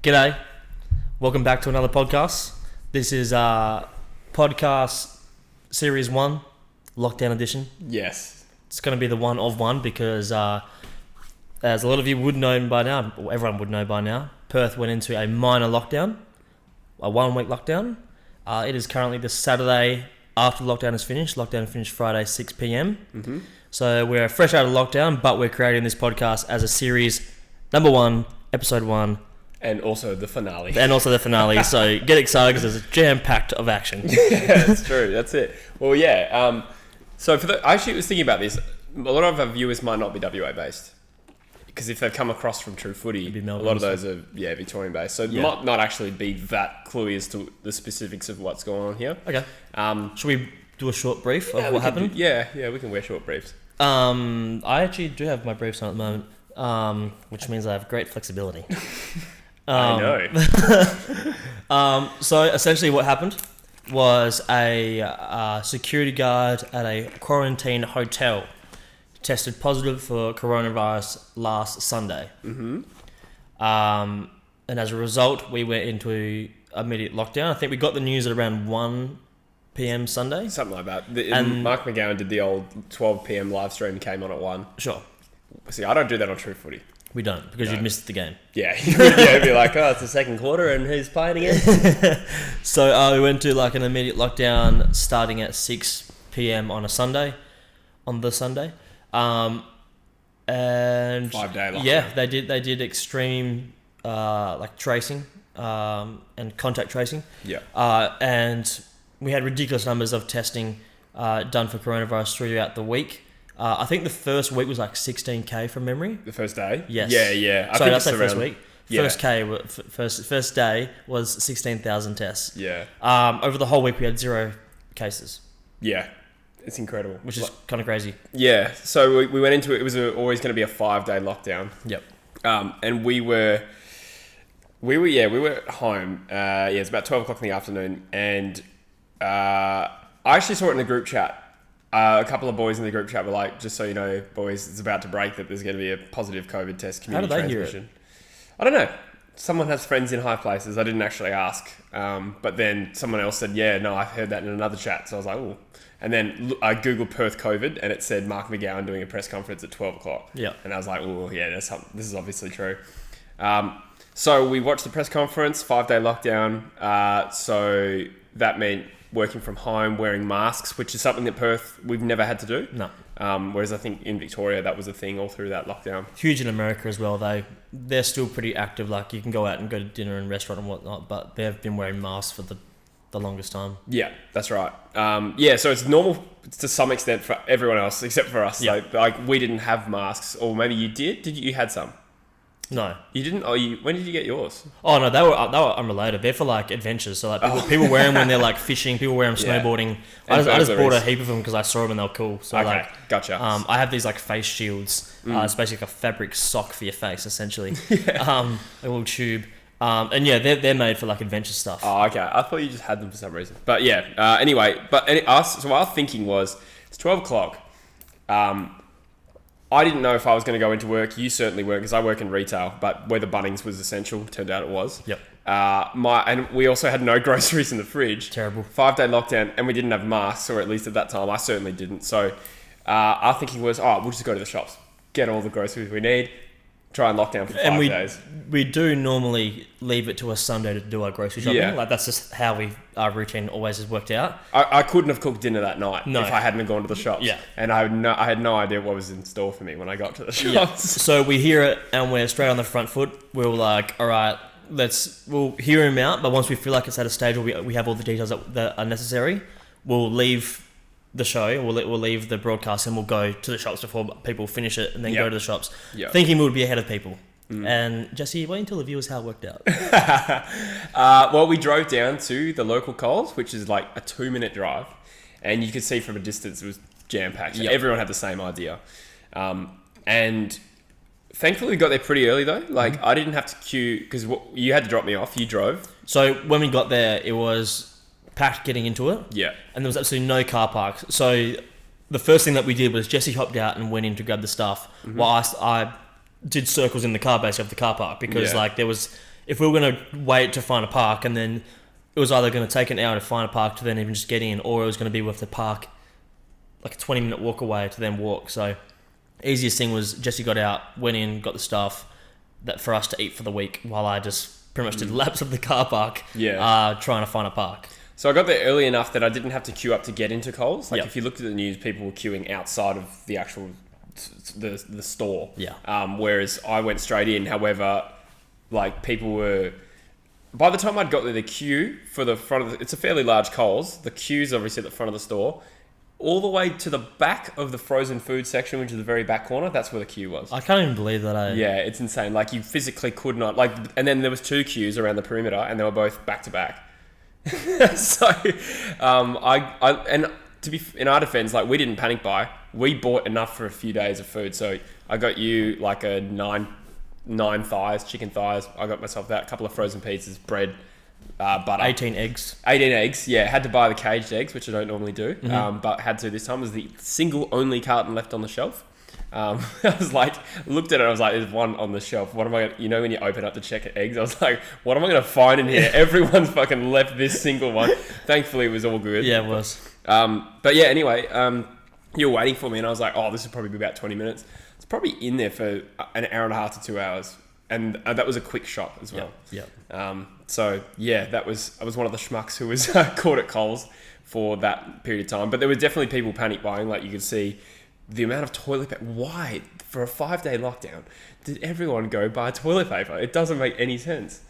G'day, welcome back to another podcast. This is podcast series 1, lockdown edition. Yes. It's going to be the one of one because as a lot of you would know by now, or everyone would know by now, Perth went into a minor lockdown, a 1-week lockdown. It is currently the Saturday after the lockdown is finished. Lockdown finished Friday 6 p.m. Mm-hmm. So we're fresh out of lockdown, but we're creating this podcast as a series number 1, episode 1. And also the finale. So get excited because it's jam-packed of action. Yeah, that's true. That's it. Well, yeah. So I actually was thinking about this. A lot of our viewers might not be WA based. Because if they've come across from True Footy, a lot of those are Victorian based. So might not actually be that cluey as to the specifics of what's going on here. Okay. Should we do a short brief of what happened? We can wear short briefs. I actually do have my briefs on at the moment, which means I have great flexibility. I know. So essentially what happened was a security guard at a quarantine hotel tested positive for coronavirus last Sunday. Mm-hmm. And as a result, we went into immediate lockdown. I think we got the news at around 1 p.m. Sunday. Something like that. And Mark McGowan did the old 12 p.m. live stream, came on at 1. Sure. See, I don't do that on True Footy. We don't, because you'd missed the game. Yeah, you'd be like, oh, it's the second quarter and who's playing again? So we went to like an immediate lockdown starting at 6 p.m. on the Sunday. And 5-day lockdown. Yeah, they did extreme like tracing and contact tracing. Yeah. And we had ridiculous numbers of testing done for coronavirus throughout the week. I think the first week was like 16k from memory. The first day? Yes. Yeah. Sorry, that's the first week. Yeah. First day was 16,000 tests. Yeah. Over the whole week we had 0 cases. Yeah. It's incredible. Which is kind of crazy. Yeah. So we went into it. It was always going to be a 5-day lockdown. Yep. And we were at home. It's about 12 o'clock in the afternoon. And I actually saw it in the group chat. A couple of boys in the group chat were like, just so you know, boys, it's about to break that there's going to be a positive COVID test community transmission. Hear it? I don't know. Someone has friends in high places. I didn't actually ask. But then someone else said, yeah, no, I've heard that in another chat. So I was like, oh. And then I Googled Perth COVID and it said Mark McGowan doing a press conference at 12 o'clock. Yeah. And I was like, oh, yeah, this is obviously true. So we watched the press conference, 5-day lockdown. So that meant working from home, wearing masks, which is something that Perth, we've never had to do. No. Whereas I think in Victoria, that was a thing all through that lockdown. Huge in America as well, though. They're still pretty active. Like, you can go out and go to dinner and restaurant and whatnot, but they've been wearing masks for the longest time. Yeah, that's right. So it's normal to some extent for everyone else, except for us. Yeah. So, like, we didn't have masks, or maybe you did. You had some? No. You didn't? When did you get yours? Oh, no, they were unrelated. They're for, like, adventures. So, like, people wear them when they're, like, fishing. People wear them snowboarding. And I just bought a heap of them because I saw them and they were cool. So, okay, gotcha. I have these, like, face shields. It's basically like a fabric sock for your face, essentially. Yeah. A little tube. And, yeah, they're made for, like, adventure stuff. Oh, okay. I thought you just had them for some reason. But, yeah. Anyway, so our thinking was, it's 12 o'clock. I didn't know if I was going to go into work. You certainly weren't because I work in retail, but whether Bunnings was essential, turned out it was. Yep. And we also had no groceries in the fridge. Terrible. 5-day lockdown, and we didn't have masks, or at least at that time, I certainly didn't. So our thinking was, we'll just go to the shops, get all the groceries we need, try and lock down for 5 days. We do normally leave it to a Sunday to do our grocery shopping. Yeah. Like, that's just how our routine always has worked out. I couldn't have cooked dinner that night if I hadn't gone to the shops. Yeah. And I had no idea what was in store for me when I got to the shops. Yeah. So we hear it and we're straight on the front foot. We're like, all right, we'll hear him out. But once we feel like it's at a stage where we have all the details that are necessary, we'll leave the show, we'll leave the broadcast and we'll go to the shops before people finish it and then go to the shops, thinking we would be ahead of people. And Jesse, wait until the viewers how it worked out. Well, we drove down to the local Coles, which is like a 2-minute drive, and you could see from a distance it was jam-packed. So everyone had the same idea. And thankfully we got there pretty early though. Like I didn't have to queue because you had to drop me off. You drove. So when we got there, it was packed getting into it. Yeah. And there was absolutely no car parks. So the first thing that we did was Jesse hopped out and went in to grab the stuff while I did circles in the car basically of the car park because like it was if we were going to wait to find a park and then it was either going to take an hour to find a park to then even just get in, or it was going to be with the park like a 20-minute walk away to then walk. So easiest thing was Jesse got out, went in, got the stuff that for us to eat for the week while I just pretty much did laps of the car park trying to find a park. So I got there early enough that I didn't have to queue up to get into Coles. Like if you looked at the news, people were queuing outside of the actual the store. Whereas I went straight in. However, like people were... By the time I'd got there, the queue for the front of it's a fairly large Coles. The queue's obviously at the front of the store. All the way to the back of the frozen food section, which is the very back corner, that's where the queue was. I can't even believe that. Yeah, it's insane. Like, you physically could not... Like, and then there was 2 queues around the perimeter, and they were both back to back. So, and to be in our defense, like, we didn't panic buy. We bought enough for a few days of food. So I got you like a nine thighs, chicken thighs. I got myself that, a couple of frozen pizzas, bread, butter. 18 eggs. 18 eggs, yeah. Had to buy the caged eggs, which I don't normally do, but had to this time. It was the single only carton left on the shelf. I was like, looked at it, I was like, there's one on the shelf. What am I gonna, you know, when you open up to check eggs, I was like, what am I going to find in here? Everyone's fucking left this single one. Thankfully, it was all good. Yeah, it was. But yeah, anyway, you were waiting for me, and I was like, oh, this will probably be about 20 minutes. It's probably in there for an hour and a half to 2 hours. And that was a quick shop as well. Yeah. So yeah, I was one of the schmucks who was caught at Coles for that period of time. But there were definitely people panic buying. Like, you could see the amount of toilet paper. Why, for a 5-day lockdown, did everyone go buy toilet paper? It doesn't make any sense.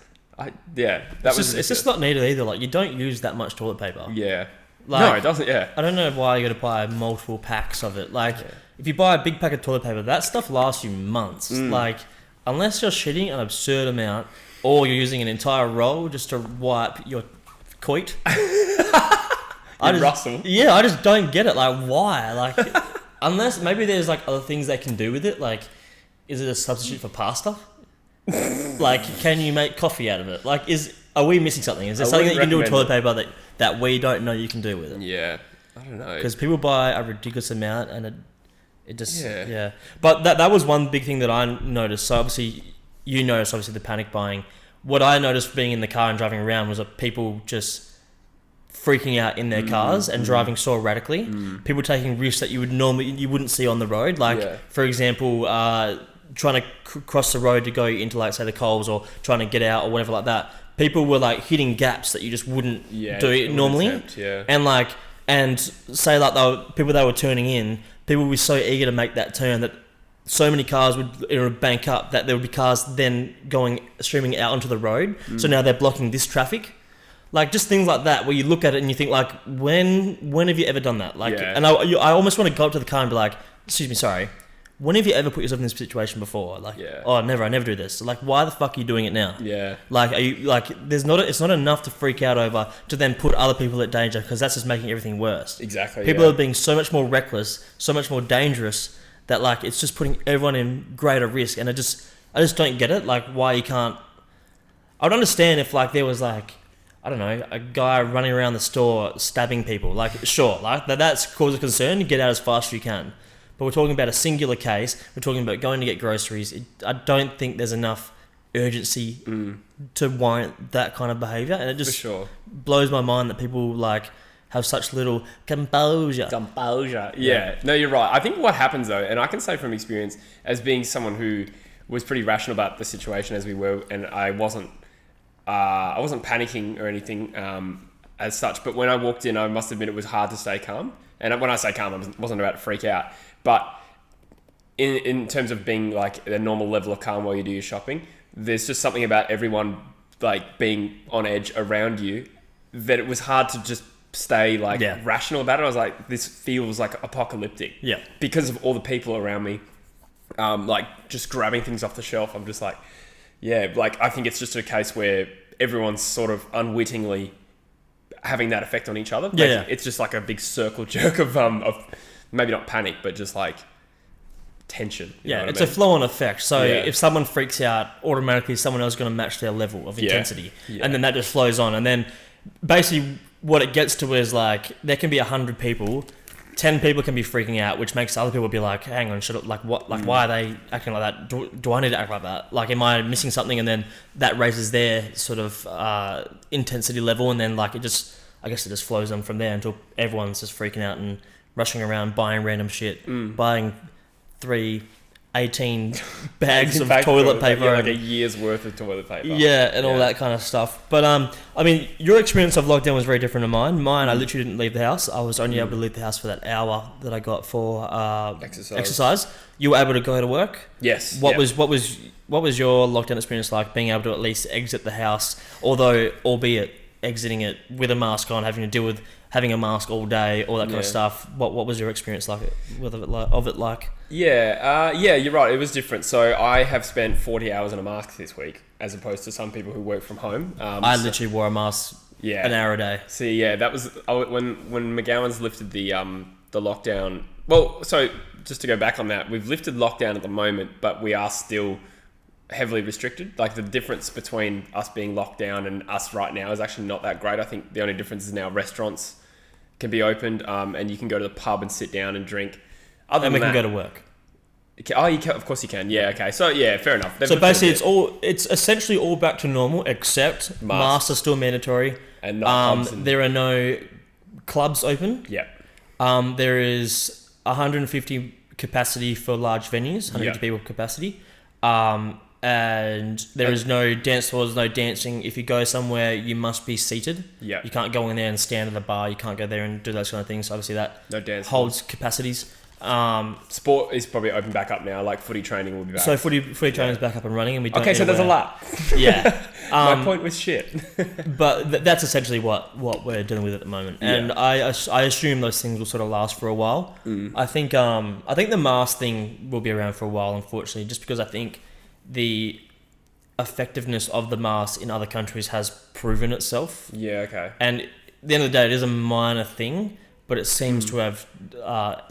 It's just not needed either. Like, you don't use that much toilet paper. Yeah. Like, no, it doesn't. Yeah. I don't know why you got to buy multiple packs of it. Like, if you buy a big pack of toilet paper, that stuff lasts you months. Like, unless you're shitting an absurd amount, or you're using an entire roll just to wipe your coit. Russell. Yeah, I just don't get it. Like, why? Like, unless maybe there's like other things they can do with it. Like, is it a substitute for pasta? Like, can you make coffee out of it? Like, are we missing something? Is there something that you can do with toilet paper that we don't know you can do with it? Yeah, I don't know. Because people buy a ridiculous amount, and it just But that was one big thing that I noticed. So obviously, you noticed the panic buying. What I noticed being in the car and driving around was that people just freaking out in their cars and driving so erratically. People taking risks that you wouldn't see on the road. Like, for example, trying to cross the road to go into, like, say, the Coles, or trying to get out or whatever like that. People were like hitting gaps that you just wouldn't do it normally. And say like people that were turning in, people would be so eager to make that turn that so many cars would bank up that there would be cars then streaming out onto the road. So now they're blocking this traffic. Like, just things like that where you look at it and you think, like, when have you ever done that? Like, and I almost want to go up to the car and be like, excuse me, sorry, when have you ever put yourself in this situation before? Like, oh, never, I never do this. Like, why the fuck are you doing it now? Yeah. Like, are you, like, it's not enough to freak out over to then put other people at danger, because that's just making everything worse. Exactly. People are being so much more reckless, so much more dangerous, that, like, it's just putting everyone in greater risk. And I just don't get it. Like, why you can't... I would understand if, like, there was, like, I don't know, a guy running around the store stabbing people. Like, sure, like, that's cause of concern. Get out as fast as you can. But we're talking about a singular case. We're talking about going to get groceries. I don't think there's enough urgency to warrant that kind of behaviour. And it just blows my mind that people, like, have such little composure. Yeah. No, you're right. I think what happens, though, and I can say from experience, as being someone who was pretty rational about the situation as we were, and I wasn't panicking or anything as such. But when I walked in, I must admit it was hard to stay calm. And when I say calm, I wasn't about to freak out. But in terms of being, like, a normal level of calm while you do your shopping, there's just something about everyone, like, being on edge around you that it was hard to just stay, like, rational about it. I was like, this feels like apocalyptic. Yeah. Because of all the people around me, like, just grabbing things off the shelf. I'm just like, like, I think it's just a case where everyone's sort of unwittingly having that effect on each other. It's just like a big circle jerk of maybe not panic, but just like tension. It's a flow-on effect. So if someone freaks out, automatically someone else is going to match their level of intensity. And then that just flows on. And then basically what it gets to is, like, there can be 100 people 10 people can be freaking out, which makes other people be like, hang on, why are they acting like that? Do I need to act like that? Like, am I missing something? And then that raises their sort of intensity level, and then like it just flows on from there until everyone's just freaking out and rushing around buying random shit, buying 18 bags of toilet paper, like a year's worth of toilet paper. Yeah, and all that kind of stuff. But I mean, your experience of lockdown was very different to mine. I literally didn't leave the house. I was only able to leave the house for that hour that I got for exercise. You were able to go to work. Yes. What was your lockdown experience like? Being able to at least exit the house, albeit exiting it with a mask on, having to deal with having a mask all day, all that kind of stuff. What was your experience like of it like? Yeah, you're right. It was different. So I have spent 40 hours in a mask this week, as opposed to some people who work from home. I literally wore a mask an hour a day. See, that was when McGowan's lifted the lockdown. Well, so just to go back on that, we've lifted lockdown at the moment, but we are still heavily restricted. Like, the difference between us being locked down and us right now is actually not that great. I think the only difference is now restaurants can be opened, and you can go to the pub and sit down and drink. And we can go to work. Oh, you can, of course you can. Yeah, okay. So yeah, fair enough. So basically, it's essentially all back to normal, except masks are still mandatory. And not there are no clubs open. Yeah. There is 150 capacity for large venues, 150 people capacity. And there is no dance floors, no dancing. If you go somewhere, you must be seated. Yeah. You can't go in there and stand at the bar. You can't go there and do those kind of things. Obviously, that no dance holds capacities. Sport is probably open back up now. Like, footy training will be back. So footy training is back up and running, and we don't. Okay, so there's a lot. Yeah. My point was shit. But that's essentially what we're dealing with at the moment, and I assume those things will sort of last for a while. I think the mask thing will be around for a while, unfortunately, just because I think the effectiveness of the mask in other countries has proven itself. Yeah. Okay. And at the end of the day, it is a minor thing. But it seems to have,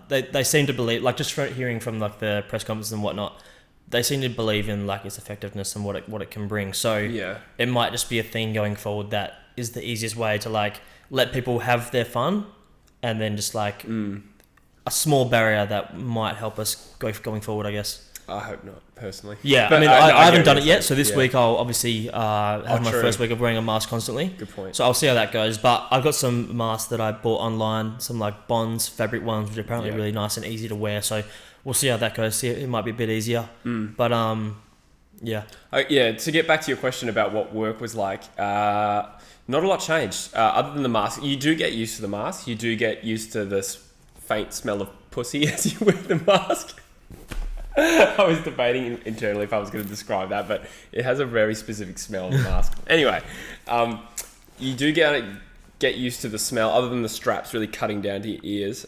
they seem to believe, like, just hearing from like the press conferences and whatnot, they seem to believe in like its effectiveness and what it can bring. So it might just be a thing going forward that is the easiest way to like let people have their fun, and then just like a small barrier that might help us going forward, I guess. I hope not, personally. Yeah, but, I mean, I haven't done it yet, so this week I'll obviously have my first week of wearing a mask constantly. Good point. So I'll see how that goes. But I've got some masks that I bought online, some like Bonds fabric ones, which are apparently really nice and easy to wear. So we'll see how that goes. See, it might be a bit easier. But yeah. To get back to your question about what work was like, not a lot changed other than the mask. You do get used to the mask. You do get used to this faint smell of pussy as you wear the mask. I was debating internally if I was going to describe that, but it has a very specific smell of the mask. Anyway, you do get used to the smell, other than the straps really cutting down to your ears.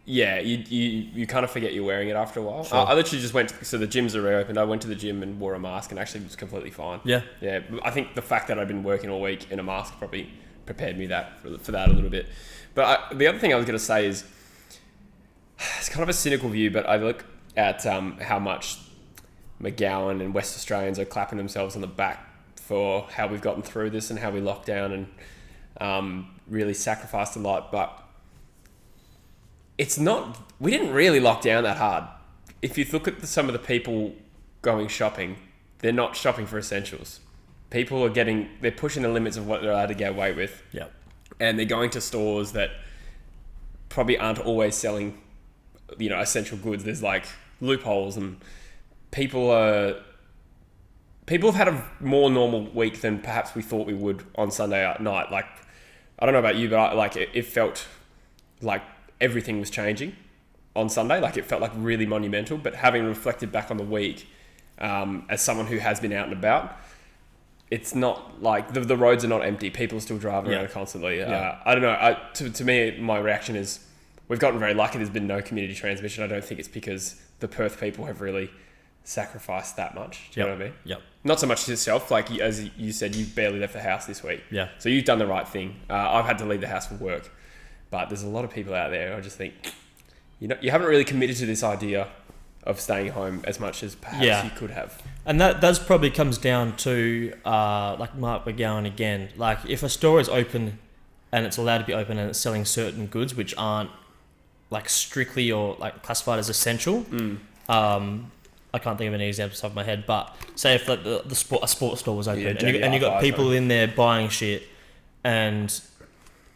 You kind of forget you're wearing it after a while. Sure. I literally just so the gyms are reopened. I went to the gym and wore a mask, and actually was completely fine. Yeah. Yeah. I think the fact that I've been working all week in a mask probably prepared me for that a little bit. But the other thing I was going to say is, it's kind of a cynical view, but I look at how much McGowan and West Australians are clapping themselves on the back for how we've gotten through this and how we locked down and really sacrificed a lot. But it's not, we didn't really lock down that hard. If you look at some of the people going shopping, they're not shopping for essentials. People they're pushing the limits of what they're allowed to get away with. Yeah. And they're going to stores that probably aren't always selling, essential goods. There's like loopholes, and people have had a more normal week than perhaps we thought we would on Sunday night. Like, I don't know about you, but it felt like everything was changing on Sunday. Like, it felt like really monumental. But having reflected back on the week, as someone who has been out and about, it's not like the roads are not empty. People are still driving around constantly. I don't know. To me, my reaction is, we've gotten very lucky. There's been no community transmission. I don't think it's because the Perth people have really sacrificed that much. Do you know what I mean? Yep. Not so much yourself. Like, as you said, you barely left the house this week. Yeah. So you've done the right thing. I've had to leave the house for work. But there's a lot of people out there. I just think, you haven't really committed to this idea of staying home as much as perhaps you could have. And that probably comes down to like Mark McGowan again. Like, if a store is open and it's allowed to be open and it's selling certain goods which aren't like strictly or like classified as essential. I can't think of any examples off the top of my head, but say if like a sports store was open and you got people in there buying shit, and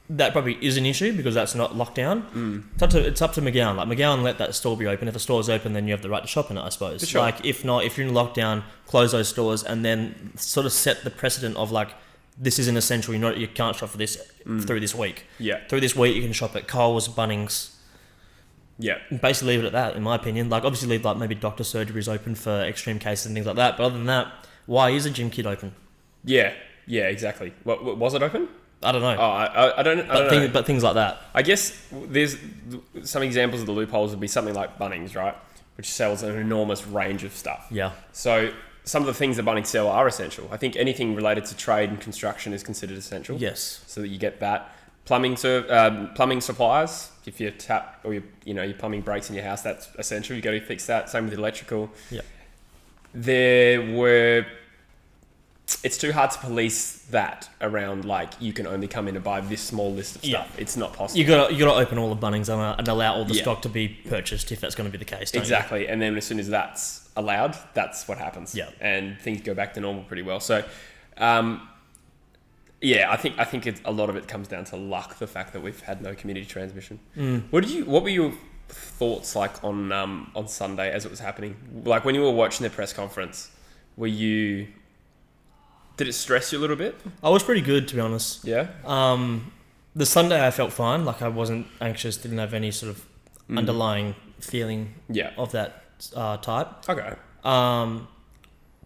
that probably is an issue because that's not locked down. It's up to McGowan. Like McGowan let that store be open. If the store's open, then you have the right to shop in it, I suppose. For sure. Like if not, if you're in lockdown, close those stores and then sort of set the precedent of like, this is an essential. You can't shop for this through this week. Yeah. Through this week, you can shop at Coles, Bunnings. Yeah. Basically leave it at that, in my opinion. Like obviously leave like maybe doctor surgeries open for extreme cases and things like that. But other than that, why is a gym kit open? Yeah. Yeah, exactly. What was it open? I don't know. Oh, I don't know. But things like that. I guess there's some examples of the loopholes would be something like Bunnings, right? Which sells an enormous range of stuff. Yeah. So some of the things that Bunnings sell are essential. I think anything related to trade and construction is considered essential. Yes. So that you get that. Plumbing supplies. If your tap or your plumbing breaks in your house, that's essential. You got to fix that. Same with electrical. Yeah. It's too hard to police that around like you can only come in and buy this small list of stuff. Yeah. It's not possible. You got to open all the Bunnings and allow all the stock to be purchased if that's going to be the case. Exactly. You? And then as soon as that's allowed, that's what happens. Yeah. And things go back to normal pretty well. So, I think a lot of it comes down to luck. The fact that we've had no community transmission. What were your thoughts like on Sunday as it was happening? Like when you were watching the press conference, did it stress you a little bit? I was pretty good, to be honest. Yeah. The Sunday I felt fine. Like I wasn't anxious. Didn't have any sort of underlying feeling of that type. Okay.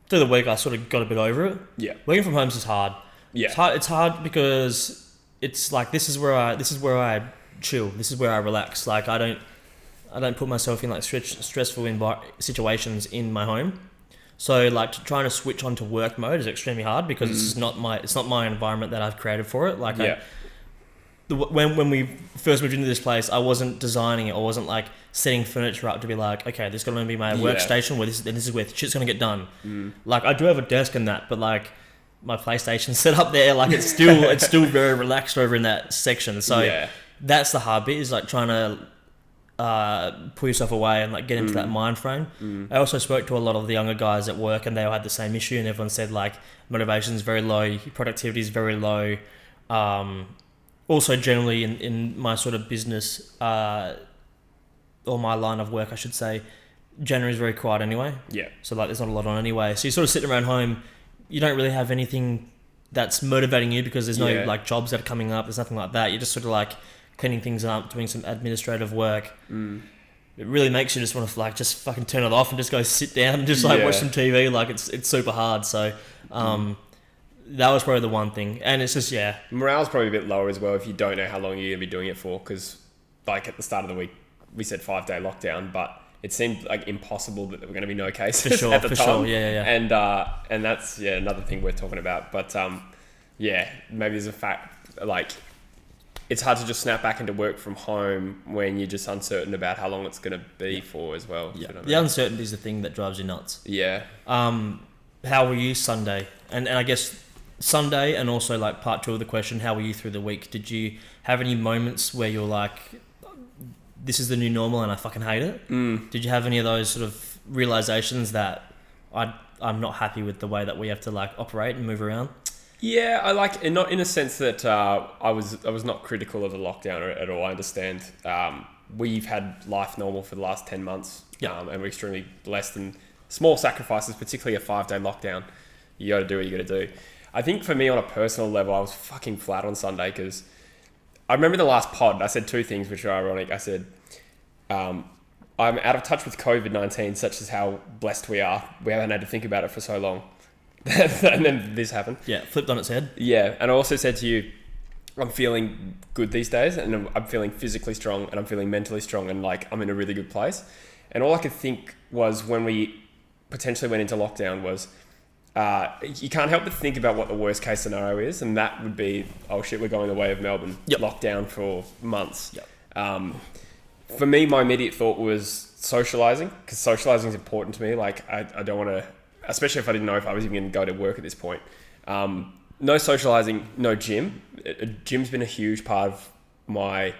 Through the week, I sort of got a bit over it. Yeah. Working from home is just hard. Yeah. It's hard because it's like this is where I chill. This is where I relax. Like I don't put myself in like stressful situations in my home. So like trying to switch onto work mode is extremely hard because it's not my environment that I've created for it. Like when we first moved into this place, I wasn't designing it. I wasn't like setting furniture up to be like, okay, this is going to be my workstation where this is where shit's going to get done. Like I do have a desk and that, but like my PlayStation's set up there. Like it's still very relaxed over in that section. So that's the hard bit is like trying to pull yourself away and like get into that mind frame. I also spoke to a lot of the younger guys at work and they all had the same issue and everyone said like motivation is very low, productivity is very low. Also generally in my sort of business or my line of work I should say, January is very quiet anyway. Yeah. So like there's not a lot on anyway. So you're sort of sitting around home, you don't really have anything that's motivating you because there's no like jobs that are coming up, there's nothing like that. You're just sort of like cleaning things up, doing some administrative work. It really makes you just want to like just fucking turn it off and just go sit down and just like watch some TV. Like it's super hard. So that was probably the one thing. And it's just morale's probably a bit lower as well if you don't know how long you're gonna be doing it for. Because like at the start of the week we said 5-day lockdown, but it seemed like impossible that there were going to be no cases at the time. And that's another thing we're talking about. But maybe there's a fact like it's hard to just snap back into work from home when you're just uncertain about how long it's going to be for as well. Yeah. The uncertainty is the thing that drives you nuts. Yeah. How were you Sunday? And I guess Sunday and also like part two of the question, how were you through the week? Did you have any moments where you're like, this is the new normal and I fucking hate it? Did you have any of those sort of realizations that I'm not happy with the way that we have to like operate and move around? Yeah, I like it, not in a sense that I was not critical of the lockdown at all. I understand we've had life normal for the last 10 months and we're extremely blessed, and small sacrifices, particularly a 5-day lockdown, you got to do what you got to do. I think for me on a personal level, I was fucking flat on Sunday because I remember the last pod, I said two things which are ironic. I said, I'm out of touch with COVID-19, such as how blessed we are. We haven't had to think about it for so long. And then this happened. Yeah, flipped on its head. Yeah, and I also said to you, I'm feeling good these days, and I'm feeling physically strong, and I'm feeling mentally strong, and like I'm in a really good place. And all I could think was when we potentially went into lockdown was, you can't help but think about what the worst case scenario is, and that would be, oh shit, we're going the way of Melbourne. Lockdown for months. For me, my immediate thought was socialising, because socialising is important to me. Like I don't want to, especially if I didn't know if I was even going to go to work at this point. no socializing, no gym. Gym's been a huge part of my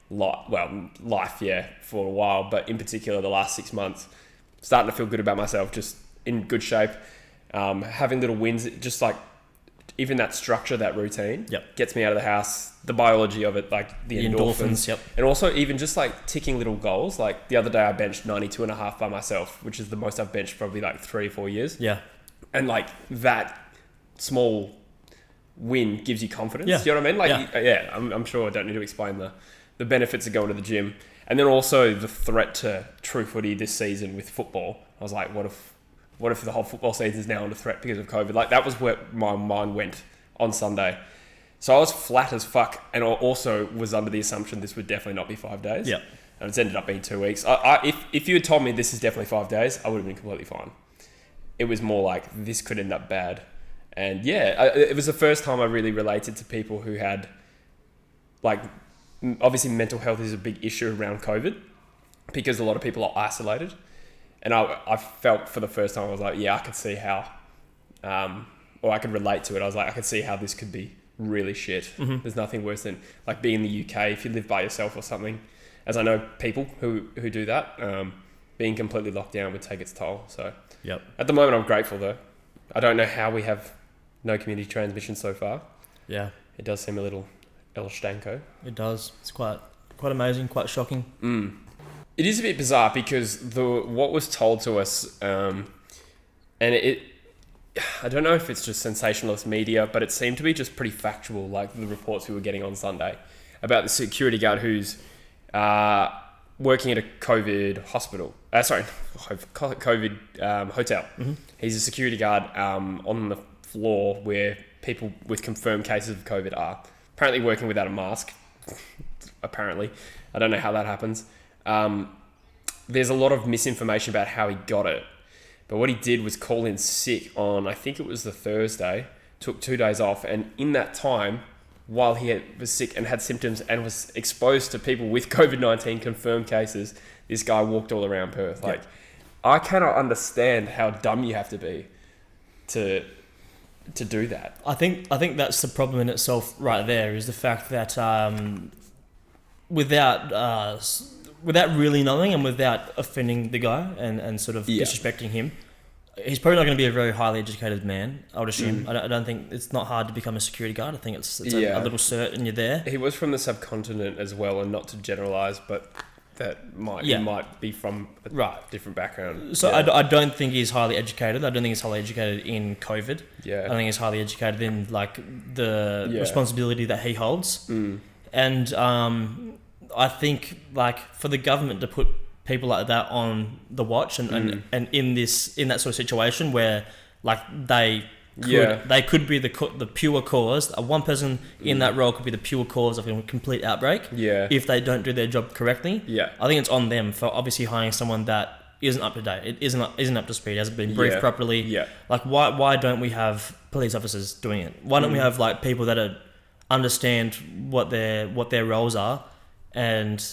life, yeah, for a while, but in particular the last 6 months, starting to feel good about myself, just in good shape, having little wins, just like even that structure, that routine, gets me out of the house. The biology of it, like the endorphins, and also even just like ticking little goals. Like the other day, I benched 92.5 by myself, which is the most I've benched probably like 3 or 4 years. Yeah, and like that small win gives you confidence. Yeah. You know what I mean? Like, I'm sure I don't need to explain the benefits of going to the gym, and then also the threat to True Footy this season with football. I was like, what if the whole football season is now under threat because of COVID? Like that was where my mind went on Sunday. So I was flat as fuck, and I also was under the assumption this would definitely not be 5 days. Yeah. And it's ended up being 2 weeks. If you had told me this is definitely 5 days, I would have been completely fine. It was more like this could end up bad. And it was the first time I really related to people who had, like, obviously mental health is a big issue around COVID because a lot of people are isolated. And I felt for the first time, I was like, yeah, I could see how, or I could relate to it. I was like, I could see how this could be really shit. Mm-hmm. There's nothing worse than like being in the UK if you live by yourself or something, as I know people who do that. Being completely locked down would take its toll. So at the moment I'm grateful though. I don't know how we have no community transmission so far. Yeah, it does seem a little El Stanko. It does. It's quite amazing, quite shocking. It is a bit bizarre because what was told to us, and I don't know if it's just sensationalist media, but it seemed to be just pretty factual, like the reports we were getting on Sunday about the security guard who's working at a COVID hospital. COVID hotel. Mm-hmm. He's a security guard on the floor where people with confirmed cases of COVID are. Apparently working without a mask. Apparently. I don't know how that happens. There's a lot of misinformation about how he got it. But what he did was call in sick on, I think it was the Thursday, took 2 days off, and in that time, while he was sick and had symptoms and was exposed to people with COVID-19 confirmed cases, this guy walked all around Perth. Like, I cannot understand how dumb you have to be to do that. I think that's the problem in itself right there, is the fact that without really knowing and without offending the guy and sort of disrespecting him, he's probably not going to be a very highly educated man, I would assume. I don't think it's not hard to become a security guard. I think it's a little cert and you're there. He was from the subcontinent as well, and not to generalise, but he might be from a different background. So I don't think he's highly educated. I don't think he's highly educated in COVID. I think he's highly educated in like the responsibility that he holds. And I think like for the government to put people like that on the watch and in that sort of situation where like they could be the pure cause. One person in that role could be the pure cause of a complete outbreak. If they don't do their job correctly. I think it's on them for obviously hiring someone that isn't up to date. It isn't up to speed. Hasn't been briefed properly. Like why don't we have police officers doing it? Why don't we have like people that understand what their roles are and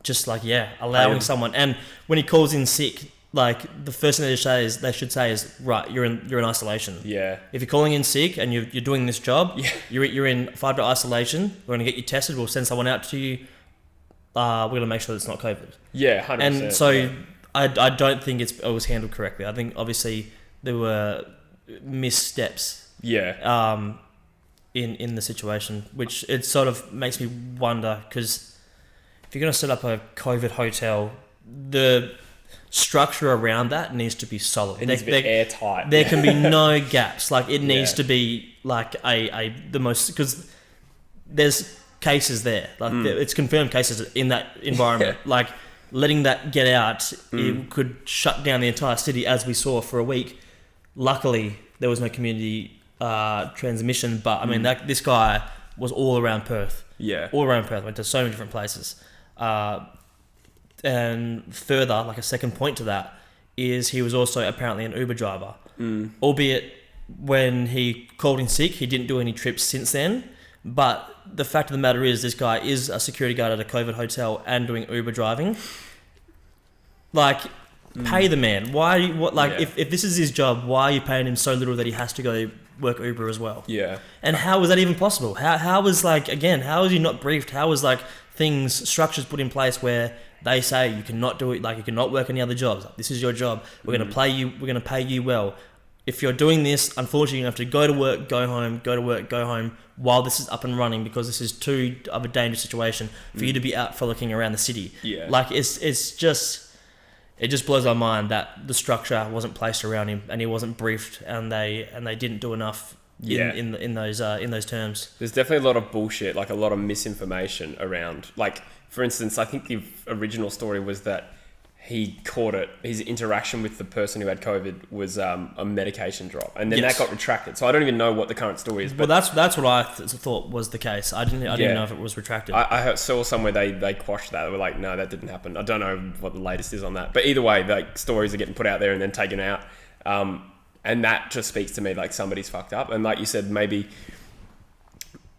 just like allowing someone. And when he calls in sick, like the first thing they should say is right, you're in isolation. If you're calling in sick and you're doing this job, you're in 5-day isolation. We're gonna get you tested. We'll send someone out to you. We're gonna make sure that it's not COVID. 100%. And so I don't think it was handled correctly. I think obviously there were missteps. In the situation, which it sort of makes me wonder, because if you're going to set up a COVID hotel, the structure around that needs to be solid. It needs to be airtight. There can be no gaps. Like it needs to be like the most, because there's cases there. Like it's confirmed cases in that environment. Like letting that get out, it could shut down the entire city, as we saw for a week. Luckily, there was no community transmission, but I mean this guy was all around Perth. All around Perth. Went to so many different places. And further, like a second point to that, is he was also apparently an Uber driver. Albeit when he called in sick, he didn't do any trips since then. But the fact of the matter is, this guy is a security guard at a COVID hotel and doing Uber driving. Like, pay the man. If this is his job, why are you paying him so little that he has to go work Uber as well. Yeah. And how was that even possible? How was how was you not briefed? How was structures put in place where they say you cannot do it, you cannot work any other jobs. This is your job. We're going to pay you well. If you're doing this, unfortunately, you have to go to work, go home, go to work, go home while this is up and running, because this is too of a dangerous situation for you to be out frolicking around the city. Yeah. It just blows my mind that the structure wasn't placed around him and he wasn't briefed, and they didn't do enough in those terms. There's definitely a lot of bullshit, a lot of misinformation around. For instance, I think the original story was that he caught it. His interaction with the person who had COVID was a medication drop, and then that got retracted. So I don't even know what the current story is. But well, that's what I thought was the case. I didn't know if it was retracted. I saw somewhere they quashed that. They were like, no, that didn't happen. I don't know what the latest is on that. But either way, stories are getting put out there and then taken out, and that just speaks to me somebody's fucked up. And like you said, maybe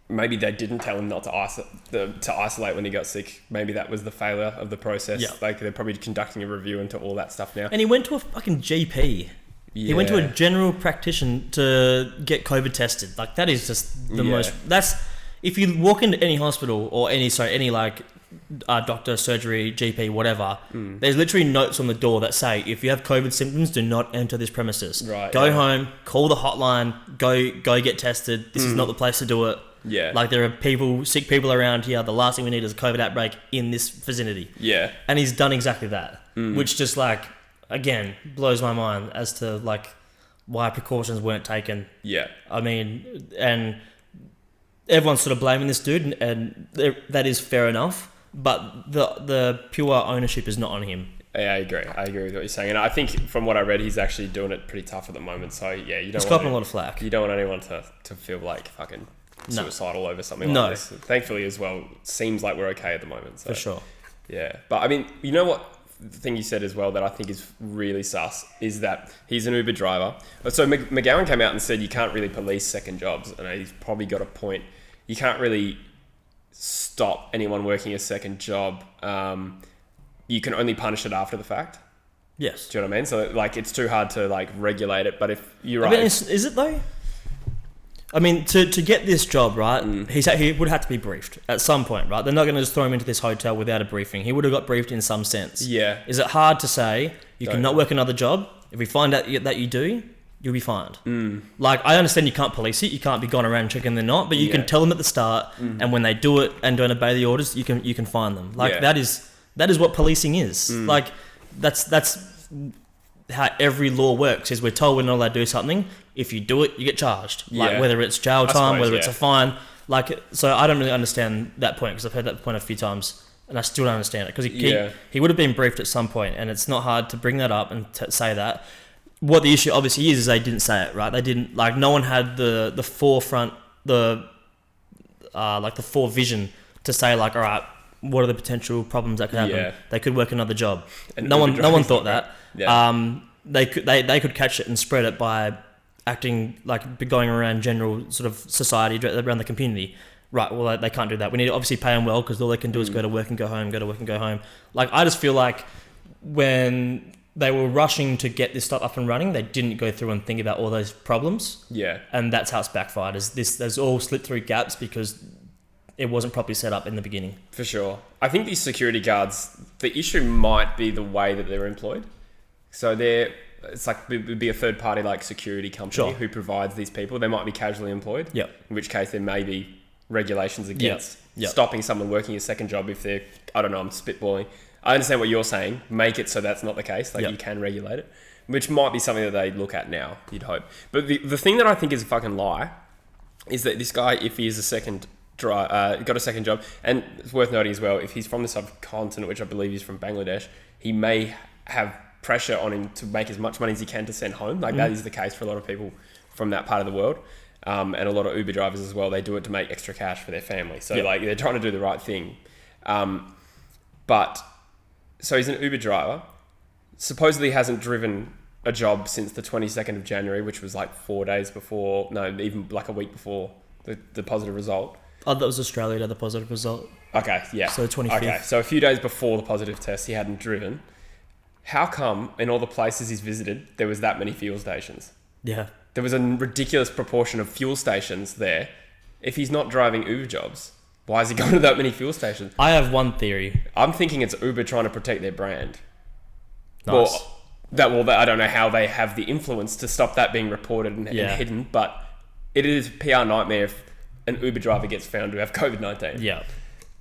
they didn't tell him not to isolate when he got sick. Maybe that was the failure of the process. Yeah. They're probably conducting a review into all that stuff now. And he went to a fucking GP. Yeah. He went to a general practitioner to get COVID tested. That is just the most... If you walk into any hospital or any doctor, surgery, GP, whatever, there's literally notes on the door that say, if you have COVID symptoms, do not enter this premises. Right. Go home, call the hotline, go get tested. This is not the place to do it. Yeah. There are sick people around here. The last thing we need is a COVID outbreak in this vicinity. Yeah. And he's done exactly that, which just again, blows my mind as to why precautions weren't taken. Yeah. I mean, and everyone's sort of blaming this dude, and that is fair enough, but the pure ownership is not on him. Yeah, I agree with what you're saying. And I think from what I read, he's actually doing it pretty tough at the moment. So yeah, you don't He's copping a lot of flack. You don't want anyone to feel fucking suicidal over something like this. Thankfully as well, it seems like we're okay at the moment. So. For sure. Yeah. But I mean, you know what? The thing you said as well that I think is really sus is that he's an Uber driver. So McGowan came out and said you can't really police second jobs, and he's probably got a point. You can't really stop anyone working a second job. You can only punish it after the fact. Yes. Do you know what I mean? So it's too hard to regulate it. But if you're right, is it though? I mean, to get this job, right, he would have to be briefed at some point, right? They're not going to just throw him into this hotel without a briefing. He would have got briefed in some sense. Yeah. Is it hard to say you cannot work another job? If we find out that you do, you'll be fined. I understand you can't police it. You can't be going around checking they're not, but you can tell them at the start, and when they do it and don't obey the orders, you can fine them. That is what policing is. That's how every law works. Is we're told we're not allowed to do something. If you do it, you get charged. Whether it's jail time, whether it's a fine. So I don't really understand that point, because I've heard that point a few times, and I still don't understand it, because he would have been briefed at some point, and it's not hard to bring that up and say that. What the issue obviously is they didn't say it, right? They didn't, no one had the forefront, the forevision to say all right, what are the potential problems that could happen? Yeah. They could work another job. And no one thought that. Yeah. They could catch it and spread it by acting going around general sort of society around the community. Right, well, they can't do that. We need to obviously pay them well, because all they can do is go to work and go home, go to work and go home. I just feel when they were rushing to get this stuff up and running, they didn't go through and think about all those problems. Yeah. And that's how it's backfired. There's all slipped through gaps because it wasn't properly set up in the beginning. For sure. I think these security guards, the issue might be the way that they're employed. So it's it would be a third party security company who provides these people. They might be casually employed. Yep. In which case there may be regulations against stopping someone working a second job if they're, I don't know, I'm spitballing. I understand what you're saying. Make it so that's not the case. You can regulate it, which might be something that they look at now, you'd hope. But the thing that I think is a fucking lie is that this guy, if he is got a second job, and it's worth noting as well, if he's from the subcontinent, which I believe he's from Bangladesh, he may have pressure on him to make as much money as he can to send home. That is the case for a lot of people from that part of the world. And a lot of Uber drivers as well, they do it to make extra cash for their family. So they're trying to do the right thing. So he's an Uber driver, supposedly hasn't driven a job since the 22nd of January, which was 4 days before, even a week before the positive result. Oh, that was Australia, the positive result. Okay, yeah. So the 25th. Okay, so a few days before the positive test, he hadn't driven. How come in all the places he's visited, there was that many fuel stations? Yeah. there was a ridiculous proportion of fuel stations there. If he's not driving Uber jobs, why is he going to that many fuel stations? I have one theory. I'm thinking it's Uber trying to protect their brand. Nice. I don't know how they have the influence to stop that being reported and hidden, but it is a PR nightmare if an Uber driver gets found to have COVID-19. Yeah.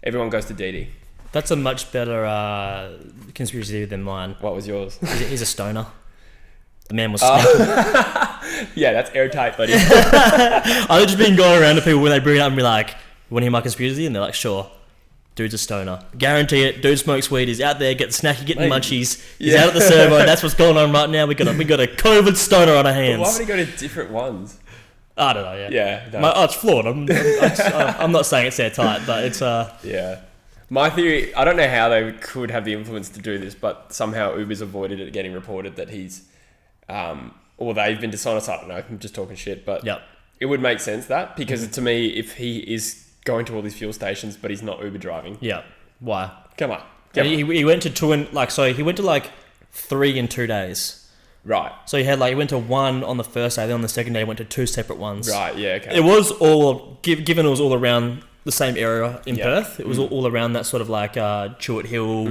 Everyone goes to DD. That's a much better conspiracy theory than mine. What was yours? He's a stoner. The man was snacking. Yeah, that's airtight, buddy. I've just been going around to people when they bring it up and be like, "You want to hear my conspiracy?" And they're like, "Sure." Dude's a stoner. Guarantee it. Dude smokes weed. He's out there getting snacky, getting munchies. He's out at the servo. And that's what's going on right now. We got a COVID stoner on our hands. But why would he go to different ones? I don't know. Yeah. No. It's flawed. I'm not saying it's airtight, but it's Yeah. My theory, I don't know how they could have the influence to do this, but somehow Uber's avoided it getting reported that he's, or they've been dishonest. I don't know. I'm just talking shit, but it would make sense that because to me, if he is going to all these fuel stations, but he's not Uber driving. Yeah. Why? Come on. He went to two and he went to 3 in 2 days. Right. So he went to one on the first day, then on the second day he went to 2 separate ones. Right. Yeah. Okay. It was all given it was all around the same area in Perth. It was all around that sort of Chewett Hill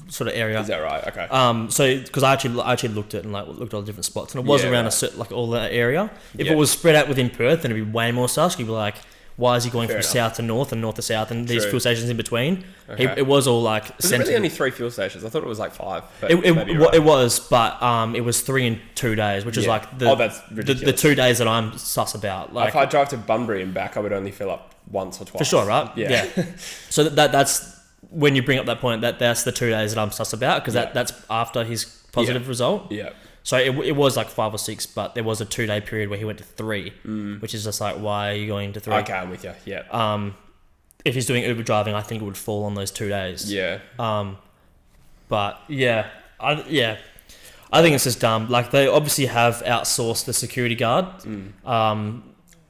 sort of area. Is that right? Okay. So because I actually looked at it and looked at all the different spots, and it was around a certain all that area. If it was spread out within Perth, then it'd be way more sus. You'd be like, why is he going from south to north and north to south and these fuel stations in between? Okay. It was all Was it really only 3 fuel stations? I thought it was 5. It was, but it was 3 in 2 days, which is that's ridiculous. the 2 days that I'm sus about. If I drive to Bunbury and back, I would only fill up once or twice. For sure, right? Yeah. So that's when you bring up that point, that's the 2 days that I'm sus about because that's after his positive result. Yeah. So it was 5 or 6, but there was a 2 day period where he went to 3, which is just why are you going to 3? Okay, I'm with you. Yeah. If he's doing Uber driving, I think it would fall on those 2 days. Yeah. But I think it's just dumb. They obviously have outsourced the security guard.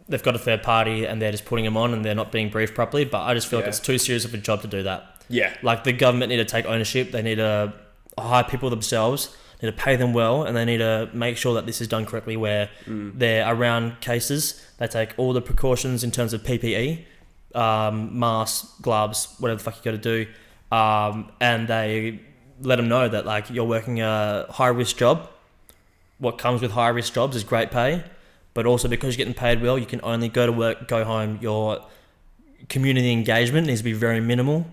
They've got a third party and they're just putting him on and they're not being briefed properly. But I just feel like it's too serious of a job to do that. Yeah. The government need to take ownership. They need to hire people themselves. Need to pay them well, and they need to make sure that this is done correctly. Where they're around cases, they take all the precautions in terms of PPE, masks, gloves, whatever the fuck you got to do, and they let them know that you're working a high risk job. What comes with high risk jobs is great pay, but also because you're getting paid well, you can only go to work, go home. Your community engagement needs to be very minimal.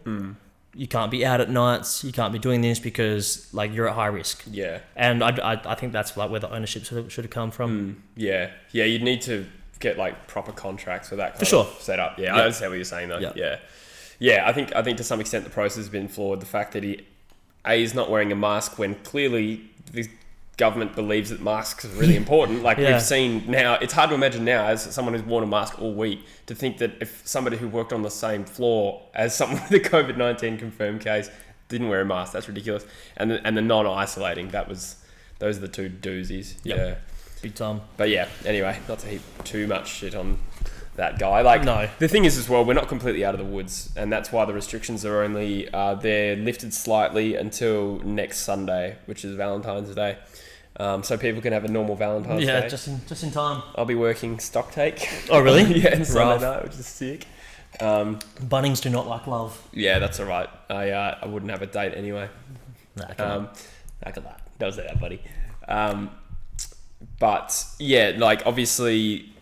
You can't be out at nights. You can't be doing this because you're at high risk. Yeah. And I think that's where the ownership should have come from. Yeah. Yeah. You'd need to get proper contracts for that kind of set up. Yeah. I understand what you're saying though. Yeah. Yeah. I think to some extent the process has been flawed. The fact that he's not wearing a mask when clearly the government believes that masks are really important. We've seen now, it's hard to imagine now as someone who's worn a mask all week to think that if somebody who worked on the same floor as someone with a COVID-19 confirmed case didn't wear a mask, that's ridiculous. And the non-isolating, those are the two doozies. Yep. Yeah. Big time. But anyway, not to heap too much shit on that guy. No. The thing is as well, we're not completely out of the woods, and that's why the restrictions are only they're lifted slightly until next Sunday, which is Valentine's Day. So people can have a normal Valentine's Day. Yeah, just in time. I'll be working stock take. Oh, really? Yeah, Sunday night, which is sick. Bunnings do not like love. Yeah, that's all right. I wouldn't have a date anyway. Nah, Don't say that, buddy. But yeah, obviously,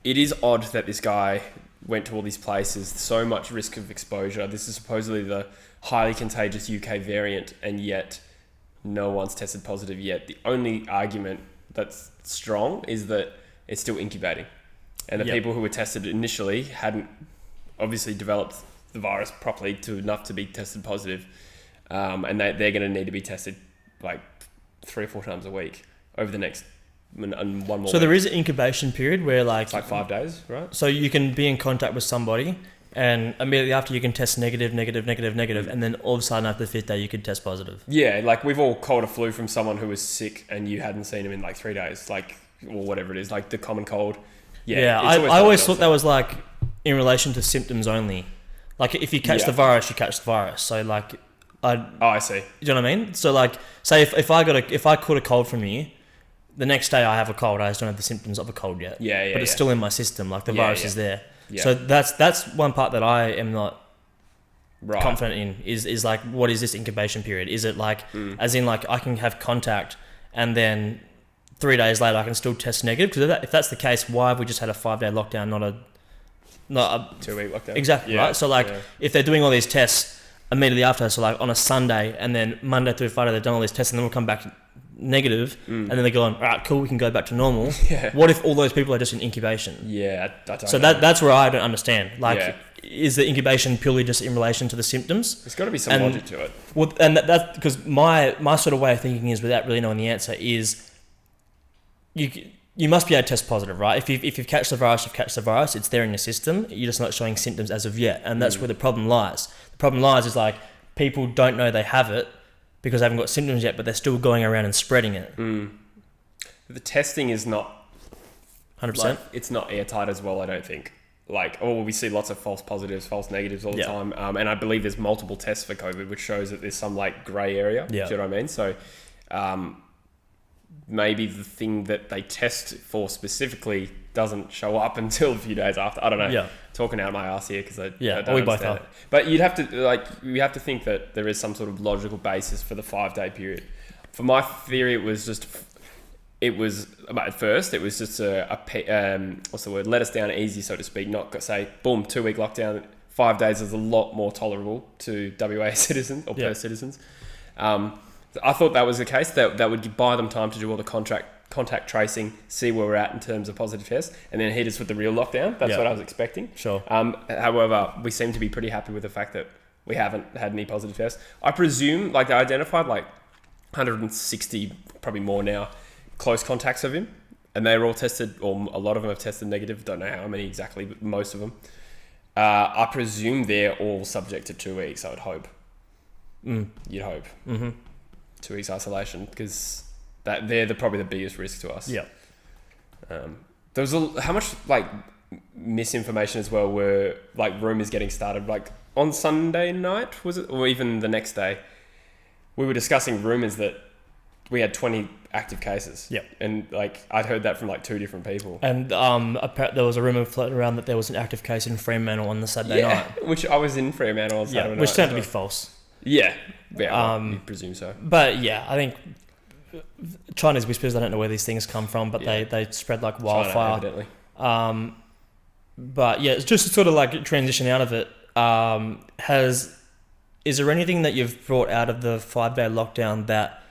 it is odd that this guy went to all these places. So much risk of exposure. This is supposedly the highly contagious UK variant, and yet no one's tested positive yet. The only argument that's strong is that it's still incubating. And the people who were tested initially hadn't obviously developed the virus properly enough to be tested positive. And they're going to need to be tested 3 or 4 times a week over the next one more So week. there is an incubation period where it's 5 days, right? So you can be in contact with somebody and immediately after you can test negative, and then all of a sudden after the 5th day you could test positive. Yeah, we've all caught a flu from someone who was sick and you hadn't seen him in 3 days, or whatever it is, the common cold. Yeah, I always thought that was in relation to symptoms only. If you catch the virus, you catch the virus. So I see. You know what I mean? So say if I caught a cold from you, the next day I have a cold. I just don't have the symptoms of a cold yet. Yeah. But it's still in my system. Like the virus is there. Yeah. So that's one part that I am not right. confident in. Is like, what is this incubation period? Is it like, as in like I can have contact and then 3 days later I can still test negative? Because if that's the case, why have we just had a 5-day lockdown, not a 2-week lockdown? Exactly, right? So like, if they're doing all these tests immediately after, so like on a Sunday, and then Monday through Friday they've done all these tests, and then we'll come back negative, and then they're going, all right, cool, we can go back to normal. What if all those people are just in incubation? Yeah, I don't so know. that's where I don't understand. Like, is the incubation purely just in relation to the symptoms? There's got to be some logic to it. Well, and that's because my sort of way of thinking is, without really knowing the answer, is you must be able to test positive, right? If you've catched the virus, you've catched the virus. It's there in your system. You're just not showing symptoms as of yet, and that's where the problem lies. The problem lies is like, people don't know they have it because they haven't got symptoms yet, but they're still going around and spreading it. The testing is not 100%. like, it's not airtight as well, I don't think. Like, we see lots of false positives, false negatives all the time, and I believe there's multiple tests for COVID, which shows that there's some like grey area. Do you know what I mean? So maybe the thing that they test for specifically doesn't show up until a few days after. I don't know. Talking out my ass here because I don't we both understand are. it. But you have to think that there is some sort of logical basis for the 5-day period. For my theory, at first it was just what's the word? Let us down easy, so to speak. Not say, boom, 2-week lockdown. 5 days is a lot more tolerable to WA citizens or Perth citizens. I thought that was the case. That would buy them time to do all the contact tracing, see where we're at in terms of positive tests, and then hit us with the real lockdown. That's what I was expecting. Sure. However, we seem to be pretty happy with the fact that we haven't had any positive tests. I presume, like, they identified like 160, probably more now, close contacts of him, and they were all tested, or a lot of them have tested negative. Don't know how many exactly, but most of them. I presume they're all subject to 2 weeks. I would hope. You'd hope. 2 weeks isolation, because they're probably the biggest risk to us. There was how much like misinformation as well, were like rumors getting started like on Sunday night, was it, or even the next day? We were discussing rumors that we had 20 active cases. And like I'd heard that from like 2 different people. And there was a rumor floating around that there was an active case in Fremantle on the Saturday night. Which I was in Fremantle on Saturday night. Which turned to be false. Yeah, you presume so. But yeah, I think Chinese whispers, I don't know where these things come from, but they spread like wildfire. China, evidently. But yeah, it's just to sort of like transition out of it. Is there anything that you've brought out of the 5-day lockdown that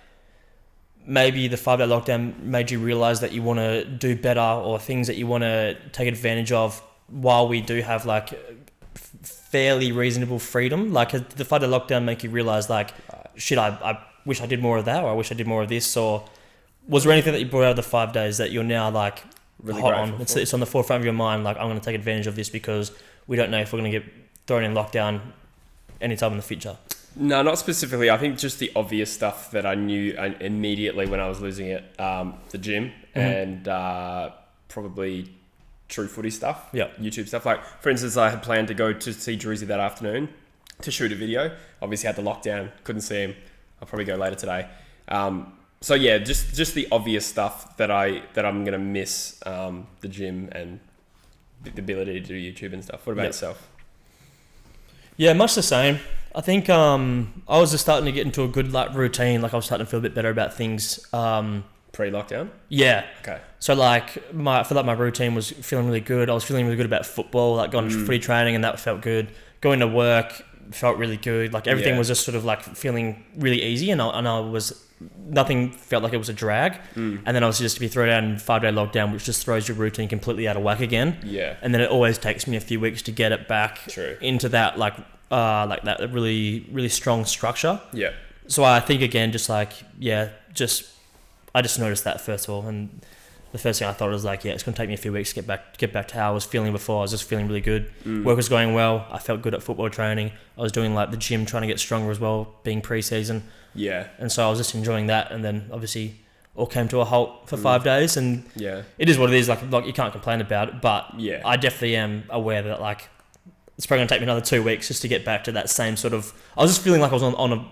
maybe the 5-day lockdown made you realise that you want to do better, or things that you want to take advantage of while we do have like fairly reasonable freedom? Like, did the 5-day lockdown make you realise like, shit, I wish I did more of that, or I wish I did more of this? Or was there anything that you brought out of the 5 days that you're now like really hot on? It's on the forefront of your mind, like, I'm going to take advantage of this because we don't know if we're going to get thrown in lockdown anytime in the future. No, not specifically. I think just the obvious stuff that I knew immediately when I was losing it, the gym and probably True Footy stuff, YouTube stuff. Like, for instance, I had planned to go to see Druzy that afternoon to shoot a video. Obviously had the lockdown, couldn't see him. I'll probably go later today. So yeah, just the obvious stuff that I'm gonna miss, the gym and the ability to do YouTube and stuff. What about yourself? Yeah, much the same. I think I was just starting to get into a good like routine. Like, I was starting to feel a bit better about things. Pre-lockdown? Yeah. Okay. So like I feel like my routine was feeling really good. I was feeling really good about football, like going to footy training, and that felt good. Going to work felt really good. Like, everything was just sort of like feeling really easy, and nothing felt like it was a drag. And then I was just to be thrown out in 5-day lockdown, which just throws your routine completely out of whack again. Yeah. And then it always takes me a few weeks to get it back into that like that really, really strong structure. Yeah. So I think again, I just noticed that first of all, and the first thing I thought was like, it's going to take me a few weeks to get back to how I was feeling before. I was just feeling really good. Work was going well. I felt good at football training. I was doing like the gym, trying to get stronger as well, being pre-season. Yeah. And so I was just enjoying that, and then obviously all came to a halt for 5 days, and it is what it is. Like you can't complain about it, but I definitely am aware that like it's probably going to take me another 2 weeks just to get back to that same sort of... I was just feeling like I was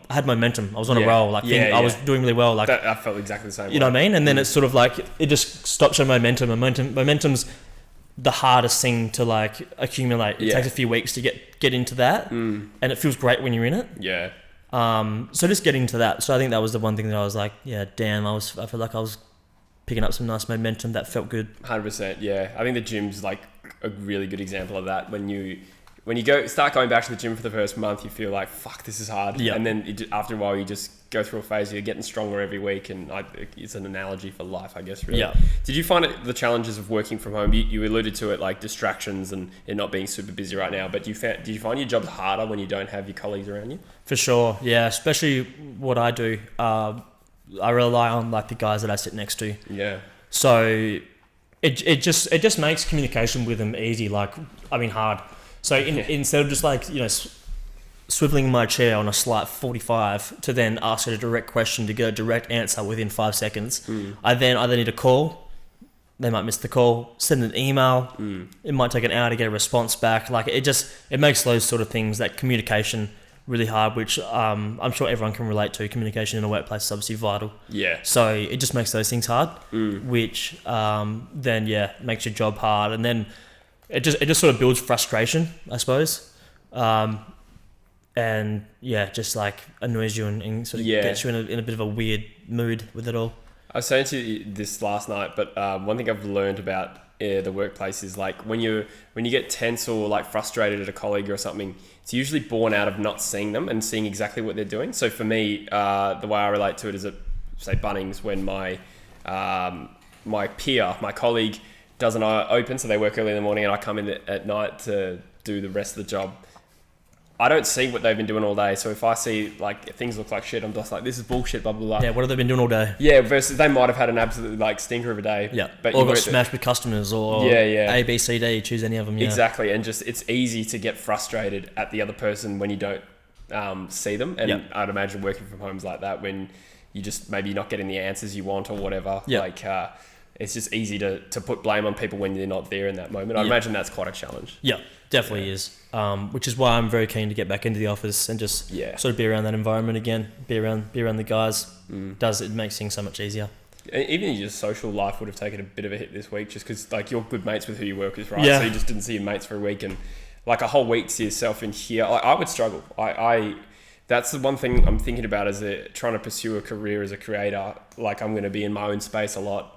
I had momentum. I was on a roll. Like I was doing really well. Like I felt exactly the same. You know what I mean? And then it's sort of like, it just stops your momentum. Momentum's the hardest thing to like accumulate. It takes a few weeks to get into that. And it feels great when you're in it. Yeah. So just getting to that. So I think that was the one thing that I was like, I feel like I was picking up some nice momentum that felt good. 100%. Yeah. I think the gym's like a really good example of that. When you start going back to the gym for the first month, you feel like, fuck, this is hard. Yep. And then after a while, you just go through a phase, you're getting stronger every week. And it's an analogy for life, I guess, really. Yeah. Did you find the challenges of working from home? You alluded to it, like distractions and it not being super busy right now. But did you find your job harder when you don't have your colleagues around you? For sure. Yeah. Especially what I do. I rely on like the guys that I sit next to. Yeah. So it just makes communication with them easy. Hard. So instead of just like, swiveling my chair on a slight 45 to then ask a direct question to get a direct answer within 5 seconds, I either need a call, they might miss the call, send an email, it might take an hour to get a response back. Like it makes those sort of things, that communication, really hard, which I'm sure everyone can relate to. Communication in a workplace is obviously vital. Yeah. So it just makes those things hard, which then makes your job hard, and then it just sort of builds frustration, I suppose. And just like annoys you and sort of gets you in a bit of a weird mood with it all. I was saying to you this last night, but one thing I've learned about the workplace is like when you get tense or like frustrated at a colleague or something, it's usually born out of not seeing them and seeing exactly what they're doing. So for me, the way I relate to it is at, say, Bunnings, when my colleague doesn't open, so they work early in the morning and I come in at night to do the rest of the job. I don't see what they've been doing all day. So if I see like things look like shit, I'm just like, this is bullshit, blah, blah, blah. Yeah, what have they been doing all day? Yeah, versus they might have had an absolute like stinker of a day. Yeah, but or got smashed with customers or A, B, C, D, choose any of them. Yeah. Exactly, and just it's easy to get frustrated at the other person when you don't see them. And I'd imagine working from home is like that, when you just maybe not getting the answers you want or whatever. Yeah. Like it's just easy to put blame on people when they're not there in that moment. I'd imagine that's quite a challenge. Yeah, definitely is. Which is why I'm very keen to get back into the office and just sort of be around that environment again, be around the guys. It makes things so much easier. Even your social life would have taken a bit of a hit this week, just because like you're good mates with who you work with, right? So you just didn't see your mates for a week, and like a whole week to yourself in here. I would struggle. That's the one thing I'm thinking about as trying to pursue a career as a creator. Like I'm going to be in my own space a lot.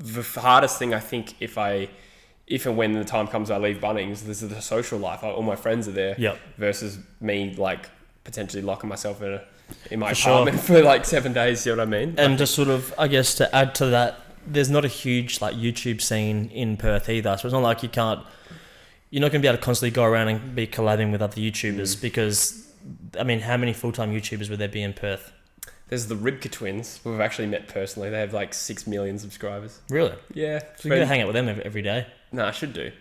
The hardest thing I think if and when the time comes I leave Bunnings, this is the social life. All my friends are there. Yep. Versus me like potentially locking myself in my apartment for like 7 days. You know what I mean? And just sort of, I guess, to add to that, there's not a huge like YouTube scene in Perth either. So it's not like you're not going to be able to constantly go around and be collabing with other YouTubers because, I mean, how many full-time YouTubers would there be in Perth? There's the Ribka twins, who I've actually met personally. They have like 6 million subscribers. Really? Yeah. So you gotta hang out with them every day. No, I should do.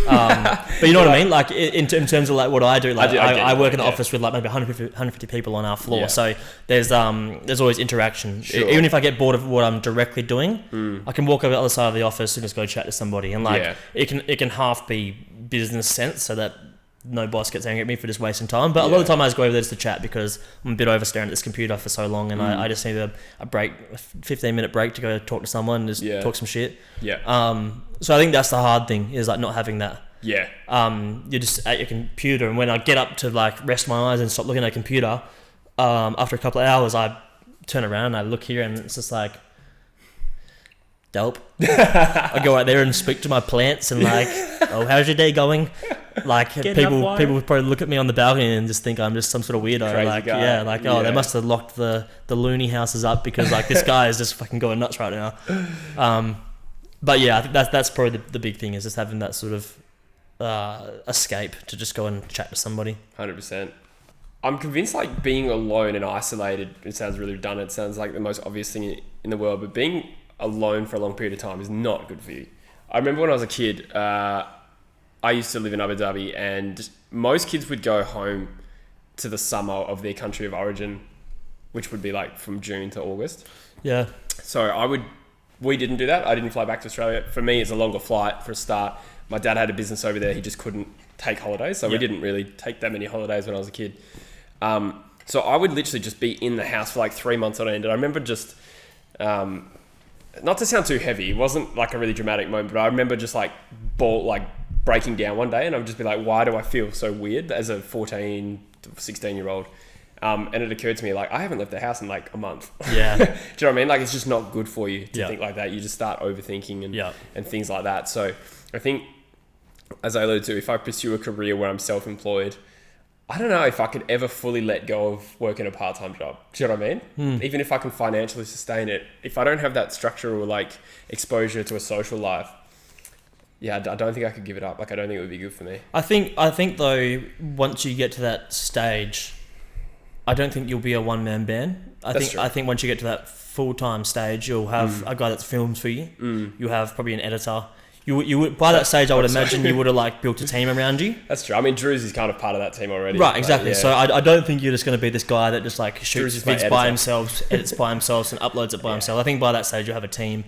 But you know what I mean? Like in terms of like what I do, like I work in the office with like maybe 150 people on our floor. Yeah. So there's always interaction. Sure. Even if I get bored of what I'm directly doing, I can walk over to the other side of the office and just go chat to somebody. And like it can half be business sense, so that no boss gets angry at me for just wasting time. But a lot of the time I just go over there just to chat because I'm a bit over staring at this computer for so long, and I just need a break, a 15-minute break to go talk to someone and just talk some shit. Yeah. So I think that's the hard thing, is like not having that. Yeah. You're just at your computer, and when I get up to like rest my eyes and stop looking at a computer, after a couple of hours I turn around and I look here and it's just like, dope. I go out there and speak to my plants and like, oh, how's your day going? Like people would probably look at me on the balcony and just think I'm just some sort of weirdo. Crazy like guy. They must have locked the loony houses up because like this guy is just fucking going nuts right now. But yeah, I think that's probably the big thing, is just having that sort of escape to just go and chat to somebody. 100%. I'm convinced like being alone and isolated, it sounds really redundant, it sounds like the most obvious thing in the world, but being alone for a long period of time is not good for you. I remember when I was a kid, I used to live in Abu Dhabi, and most kids would go home to the summer of their country of origin, which would be like from June to August. Yeah. So I would we didn't do that. I didn't fly back to Australia. For me, it's a longer flight for a start. My dad had a business over there. He just couldn't take holidays. So we didn't really take that many holidays when I was a kid. So I would literally just be in the house for like 3 months on end. And I remember just, not to sound too heavy, it wasn't like a really dramatic moment, but I remember just like breaking down one day, and I would just be like, why do I feel so weird as a 14, 16-year-old? And it occurred to me, like, I haven't left the house in like a month. Yeah. Do you know what I mean? Like, it's just not good for you to think like that. You just start overthinking and things like that. So I think, as I alluded to, if I pursue a career where I'm self-employed, I don't know if I could ever fully let go of working a part-time job. Do you know what I mean? Even if I can financially sustain it, if I don't have that structure or like exposure to a social life, I don't think I could give it up. Like, I don't think it would be good for me. I think though, once you get to that stage, I don't think you'll be a one-man band. I think once you get to that full-time stage, you'll have a guy that films for you. You'll have probably an editor. You would, by that stage, I would imagine you would have like built a team around you. That's true. I mean, Drew's is kind of part of that team already. Right, exactly. Yeah. So I don't think you're just going to be this guy that just like shoots vids by himself, edits by himself, and uploads it by himself. I think by that stage you'll have a team.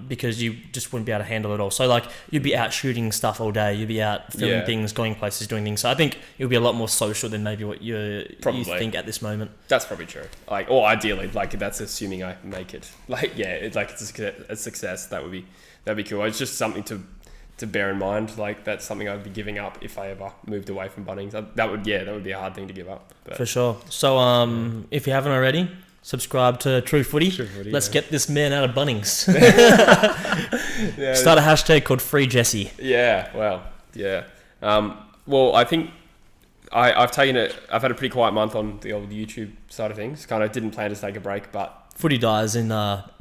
Because you just wouldn't be able to handle it all. So like you'd be out shooting stuff all day. You'd be out filming things, going places, doing things. So I think it'll be a lot more social than maybe what you think at this moment. That's probably true. Like, or ideally, like that's assuming I make it. Like, it's a success. That'd be cool. It's just something to bear in mind. Like, that's something I'd be giving up if I ever moved away from Bunnings. That would be a hard thing to give up. But. For sure. So if you haven't already, subscribe to True Footy. Let's get this man out of Bunnings. Start a hashtag called Free Jesse. Yeah. Well. Yeah. Well, I think I've had a pretty quiet month on the old YouTube side of things. Kind of didn't plan to take a break, but. Footy dies in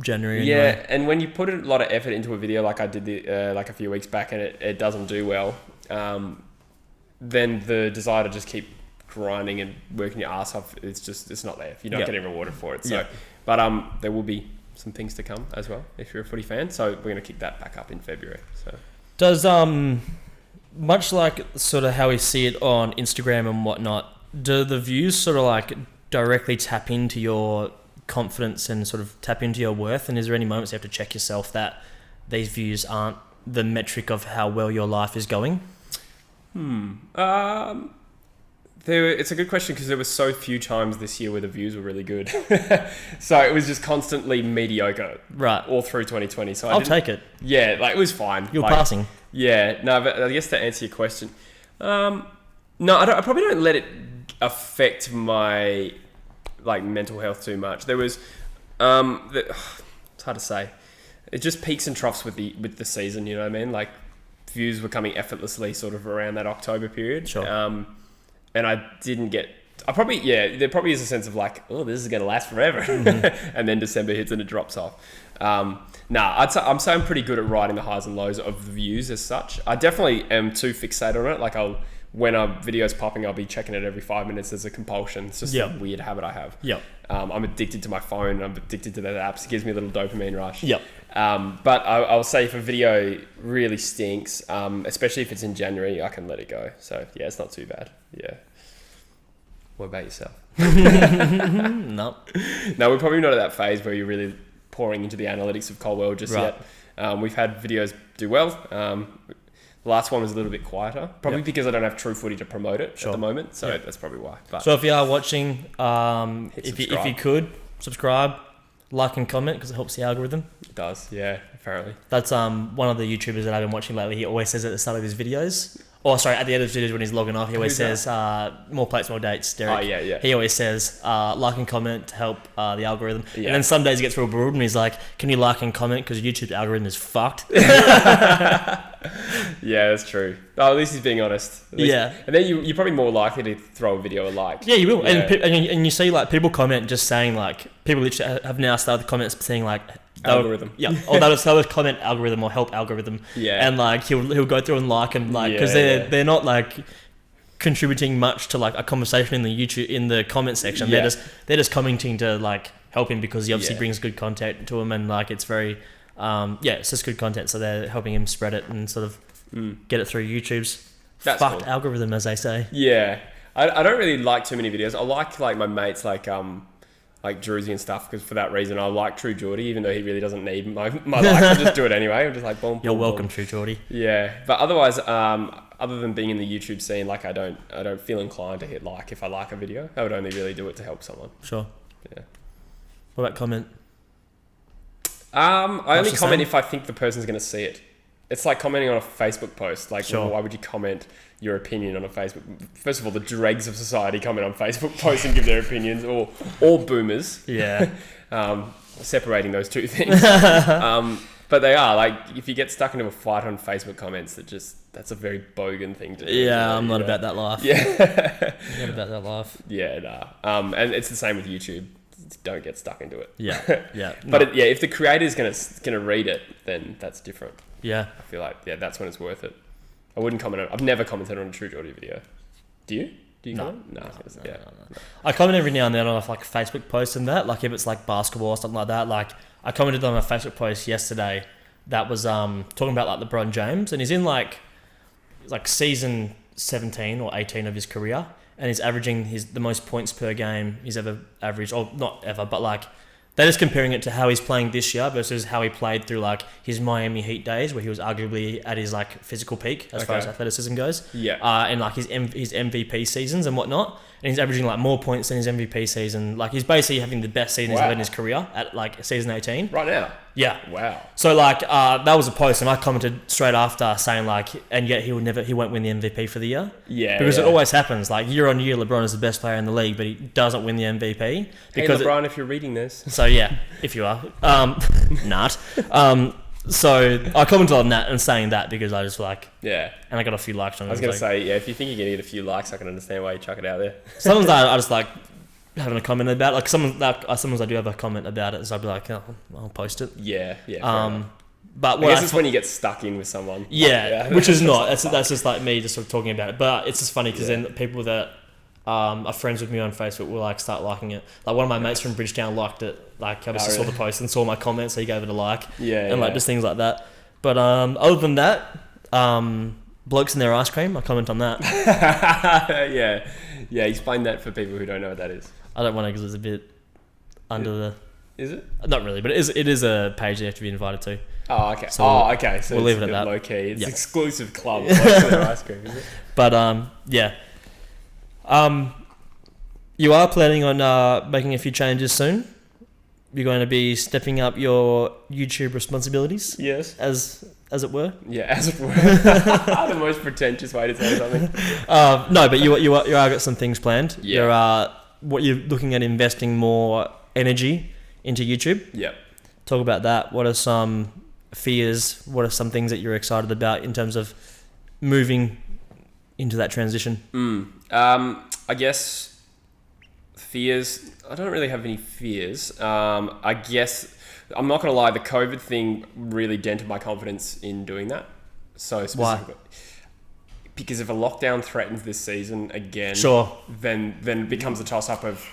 January. Yeah, anyway. And when you put a lot of effort into a video like I did like a few weeks back, and it doesn't do well, then the desire to just keep grinding and working your ass off, it's not there. You're not getting rewarded for it. So, but there will be some things to come as well if you're a footy fan. So we're going to kick that back up in February. So does much like sort of how we see it on Instagram and whatnot, do the views sort of like directly tap into your confidence and sort of tap into your worth? And is there any moments you have to check yourself that these views aren't the metric of how well your life is going? It's a good question because there were so few times this year where the views were really good. So it was just constantly mediocre all through 2020. So I'll take it. Yeah, like it was fine. You're passing. Yeah, no, but I guess to answer your question, no, I probably don't let it affect my like mental health too much. There was, it's hard to say. It just peaks and troughs with the season. You know what I mean? Like views were coming effortlessly, sort of around that October period. Sure. And I didn't get. There probably is a sense of like, oh, this is going to last forever, and then December hits and it drops off. I'm saying I'm pretty good at riding the highs and lows of the views as such. I definitely am too fixated on it. Like when a video's popping, I'll be checking it every 5 minutes as a compulsion. It's just a weird habit I have. I'm addicted to my phone. I'm addicted to the apps. It gives me a little dopamine rush. But I'll say if a video really stinks, especially if it's in January, I can let it go. So yeah, it's not too bad. Yeah. What about yourself? No, we're probably not at that phase where you're really pouring into the analytics of Coulworld just yet. We've had videos do well. The last one was a little bit quieter, probably because I don't have True Footy to promote it at the moment. So that's probably why. But so if you are watching, if you could subscribe, like and comment because it helps the algorithm. It does, yeah, apparently. That's one of the YouTubers that I've been watching lately. He always says at the start of his videos, at the end of his videos when he's logging off, he always says, more plates, more dates, Derek. Oh, yeah. He always says, like and comment to help the algorithm. Yeah. And then some days he gets real brutal and he's like, can you like and comment because YouTube's algorithm is fucked? Yeah, that's true. Oh, at least he's being honest. And then you're probably more likely to throw a video a like. Yeah, you will. Yeah. And you see like people comment just saying like, people literally have now started comments saying like, algorithm. Or they'll comment algorithm or help algorithm. Yeah. And like he'll go through and like and like because they're not like contributing much to like a conversation in the comment section. Yeah. They're just commenting to like help him because he obviously brings good content to him and like it's very it's just good content. So they're helping him spread it and sort of get it through YouTube's fucked algorithm, as they say. Yeah. I don't really like too many videos. I like my mates like like Druzy and stuff, because for that reason I like True Geordie, even though he really doesn't need my likes. I just do it anyway. I'm just like, boom. You're boom, welcome, boom. True Geordie. Yeah, but otherwise, other than being in the YouTube scene, like I don't feel inclined to hit like if I like a video. I would only really do it to help someone. Sure. Yeah. What about comment? I only the comment same? if I think the person's going to see it. It's like commenting on a Facebook post. Like, Sure. why would you comment your opinion on a Facebook? First of all, the dregs of society comment on Facebook posts and give their opinions, or all boomers. Yeah. Separating those two things. But they are, like, if you get stuck into a fight on Facebook comments, that's a very bogan thing to do. Yeah, I'm not about that life. Yeah. I'm not about that life. Yeah, nah. And it's the same with YouTube. Don't get stuck into it. Yeah. Yeah. But if the creator's gonna read it, then that's different. Yeah. I feel like that's when it's worth it. I wouldn't comment on. I've never commented on a True Geordie video. Do you? Do you comment? No. I comment every now and then on like Facebook posts and that. Like if it's like basketball or something like that. Like I commented on a Facebook post yesterday that was talking about like LeBron James, and he's in like season 17 or 18 of his career, and he's averaging the most points per game he's ever averaged, or not ever, but like they're just comparing it to how he's playing this year versus how he played through like his Miami Heat days, where he was arguably at his like physical peak as far as athleticism goes. Yeah. And like his MVP seasons and whatnot, and he's averaging like more points than his MVP season. Like he's basically having the best season he's had in his career at like season 18. Right now. Yeah. Wow. So like that was a post, and I commented straight after saying like, and yet he won't win the MVP for the year. Yeah. Because it always happens. Like year on year, LeBron is the best player in the league, but he doesn't win the MVP. Because hey LeBron, if you're reading this. So yeah, if you are, not. So I commented on that and saying that because I just like, yeah, and I got a few likes on it. I was gonna say, yeah, if you think you're gonna get a few likes, I can understand why you chuck it out there. Sometimes I just like having a comment about it. Like sometimes I do have a comment about it, so I'd be like, oh, I'll post it. Yeah. But I guess it's when you get stuck in with someone. Yeah, which is not. That's just like me just sort of talking about it. But it's just funny because then people that are friends with me on Facebook will like start liking it. Like one of my mates from Bridgetown liked it. Like obviously saw the post and saw my comment, so he gave it a like. Yeah. And like just things like that. But other than that, blokes and their ice cream, I comment on that. Yeah. Explain that for people who don't know what that is. I don't want to because it's a bit under the. Is it? Not really, but it is a page you have to be invited to. Oh, okay. So okay. So we'll it's leave it at that. Low key. It's Yeah. exclusive club. Ice cream, is it? But yeah. You are planning on making a few changes soon. You're going to be stepping up your YouTube responsibilities. Yes. As it were. Yeah, as it were. The most pretentious way to say something. No, but you are got some things planned. Yeah. You're looking at investing more energy into YouTube. Yep. Talk about that. What are some fears? What are some things that you're excited about in terms of moving into that transition? I guess fears. I don't really have any fears. I guess I'm not gonna lie. The COVID thing really dented my confidence in doing that. So specifically, because if a lockdown threatens this season again, sure, then it becomes a toss up of,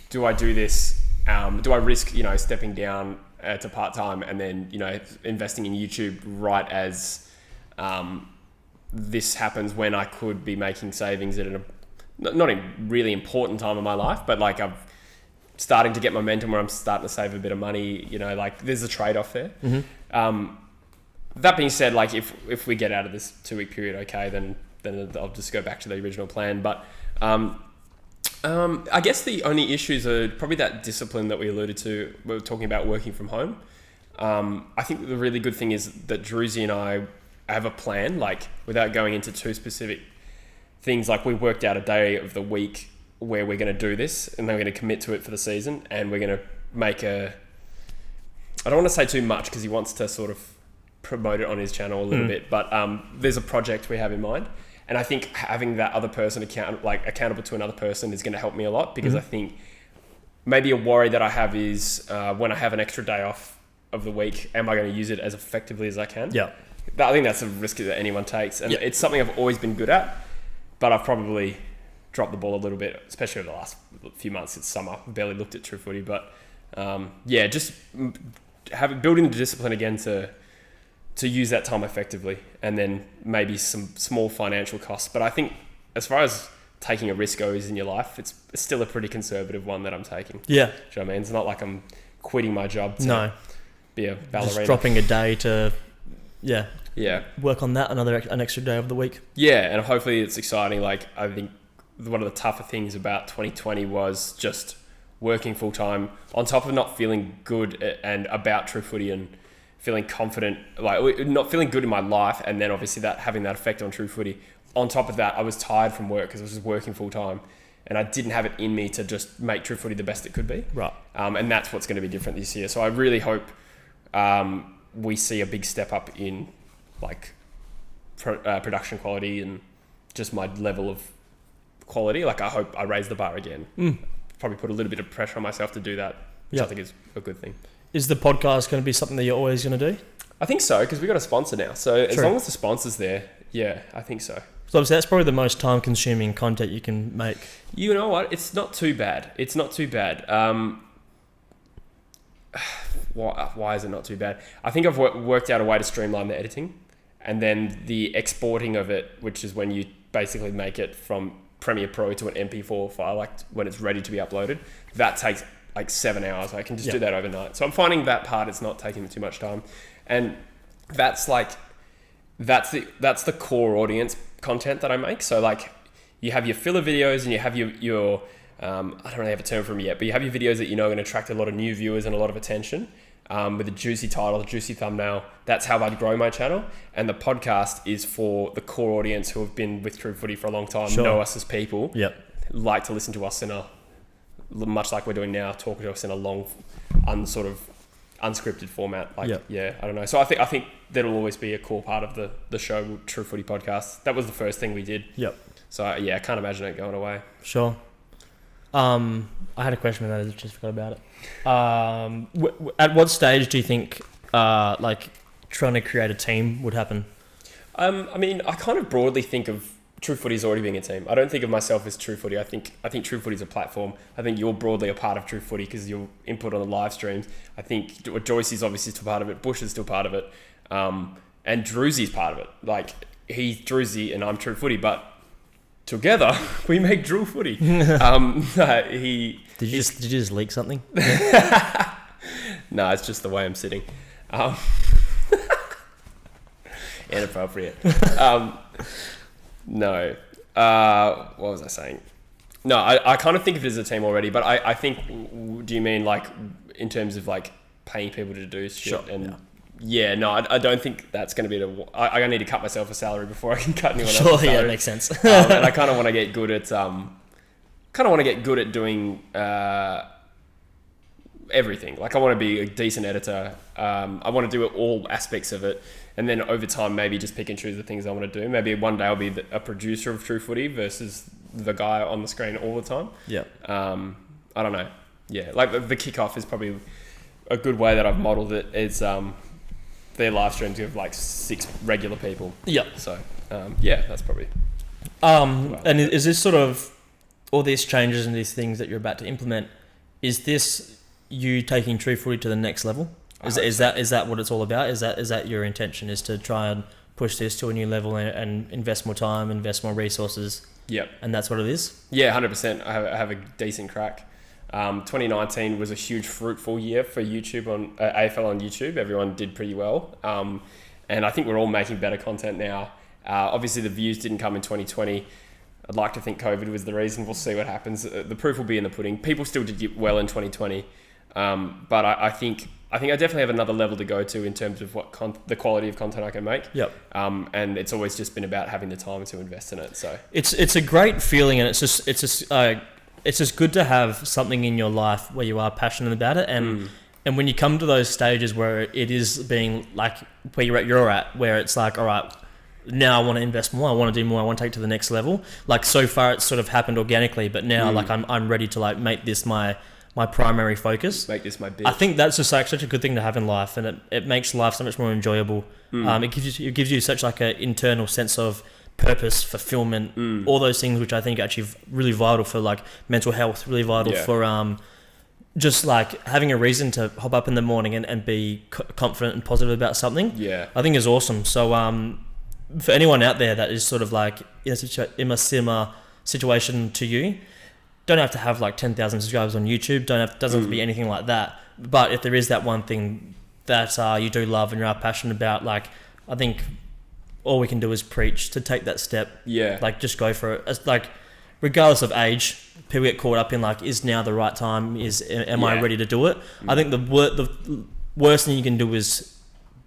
do I do this? Do I risk, stepping down to part-time and then, investing in YouTube right as this happens when I could be making savings at not a really important time in my life, but like I'm starting to get momentum where I'm starting to save a bit of money, like there's a trade-off there. Mm-hmm. That being said, like if we get out of this 2-week period, okay, then I'll just go back to the original plan. But I guess the only issues are probably that discipline that we alluded to. We were talking about working from home. I think the really good thing is that Druzy and I have a plan, like without going into too specific things. Like we worked out a day of the week where we're going to do this and then we're going to commit to it for the season. And we're going to make I don't want to say too much because he wants to sort of promote it on his channel a little bit, but there's a project we have in mind. And I think having that other person accountable to another person is going to help me a lot, because I think maybe a worry that I have is when I have an extra day off of the week, am I going to use it as effectively as I can? Yeah. I think that's a risk that anyone takes. And it's something I've always been good at, but I've probably dropped the ball a little bit, especially over the last few months. It's summer. I've barely looked at True Footy, but just building the discipline again to use that time effectively, and then maybe some small financial costs. But I think as far as taking a risk goes in your life, it's still a pretty conservative one that I'm taking. Yeah. Do you know what I mean? It's not like I'm quitting my job to be a ballerina. Just dropping a day to, work on that an extra day of the week. Yeah, and hopefully it's exciting. Like, I think one of the tougher things about 2020 was just working full time on top of not feeling good and about True Footy and feeling confident, like not feeling good in my life, and then obviously that having that effect on True Footy. On top of that, I was tired from work because I was just working full time, and I didn't have it in me to just make True Footy the best it could be. Right. And that's what's going to be different this year. So I really hope we see a big step up in like production quality and just my level of quality. Like, I hope I raise the bar again. Probably put a little bit of pressure on myself to do that, which I think is a good thing. Is the podcast going to be something that you're always going to do? I think so, because we got a sponsor now. So as long as the sponsor's there, yeah, I think so. So obviously that's probably the most time-consuming content you can make. You know what? It's not too bad. Why is it not too bad? I think I've worked out a way to streamline the editing, and then the exporting of it, which is when you basically make it from Premiere Pro to an MP4 file, like when it's ready to be uploaded. That takes like 7 hours. I can just do that overnight. So I'm finding that part, it's not taking me too much time. And that's the core audience content that I make. So like, you have your filler videos and you have your I don't really have a term for them yet, but you have your videos that you know are going to attract a lot of new viewers and a lot of attention, with a juicy title, a juicy thumbnail. That's how I'd grow my channel. And the podcast is for the core audience who have been with True Footy for a long time, know us as people, like to listen to us in a, much like we're doing now, talk to us in a long, unscripted format. Like, I don't know. So I think that'll always be a core part of the show, True Footy podcast. That was the first thing we did. So I can't imagine it going away. Sure. I had a question, but I just forgot about it. At what stage do you think, like, trying to create a team would happen? I mean, I kind of broadly think of True Footy as already being a team. I don't think of myself as True Footy. I think True Footy is a platform. I think you're broadly a part of True Footy because your input on the live streams. I think Joyce is obviously still part of it. Bush is still part of it. And Drewsy's part of it. Like, he's Drewsy and I'm True Footy, but together we make True Footy. Did you just leak something? No, it's just the way I'm sitting. Inappropriate. No. What was I saying? No, I kind of think of it as a team already, but I think, do you mean like in terms of like paying people to do shit? Sure, and no, I don't think that's going to be I need to cut myself a salary before I can cut anyone else. Sure, yeah, makes sense. And I kind of want to get good at doing everything. Like, I want to be a decent editor. I want to do all aspects of it. And then over time, maybe just pick and choose the things I want to do. Maybe one day I'll be a producer of True Footy versus the guy on the screen all the time. I don't know. Yeah, like the kickoff is probably a good way that I've modeled it. Is their live streams with like 6 regular people. So that's probably. And is this sort of all these changes and these things that you're about to implement? Is this you taking True Footy to the next level? Is that what it's all about? Is that your intention? Is to try and push this to a new level and invest more time, invest more resources? And that's what it is? 100%. I have a decent crack. 2019 was a huge fruitful year for YouTube on AFL on YouTube. Everyone did pretty well. And I think we're all making better content now. Obviously the views didn't come in 2020. I'd like to think COVID was the reason. We'll see what happens. The proof will be in the pudding. People still did well in 2020. But I think I definitely have another level to go to in terms of the quality of content I can make. And it's always just been about having the time to invest in it. So it's a great feeling, and it's just good to have something in your life where you are passionate about it, and when you come to those stages where it is being like where you're at, where it's like, all right, now I want to invest more, I want to do more, I want to take it to the next level. Like, so far it's sort of happened organically, but now like I'm ready to like make this my primary focus. Make this my bitch. I think that's just like such a good thing to have in life, and it makes life so much more enjoyable. It gives you such like an internal sense of purpose, fulfillment, all those things which I think are actually really vital for like mental health, really vital for just like having a reason to hop up in the morning and be confident and positive about something. I think is awesome. So for anyone out there that is sort of like in a similar situation to you. Don't have to have like 10,000 subscribers on YouTube. Doesn't have to be anything like that. But if there is that one thing that you do love and you are passionate about, like, I think all we can do is preach to take that step. Yeah. Like, just go for it. It's like, regardless of age, people get caught up in like, is now the right time? Am I ready to do it? I think the worst thing you can do is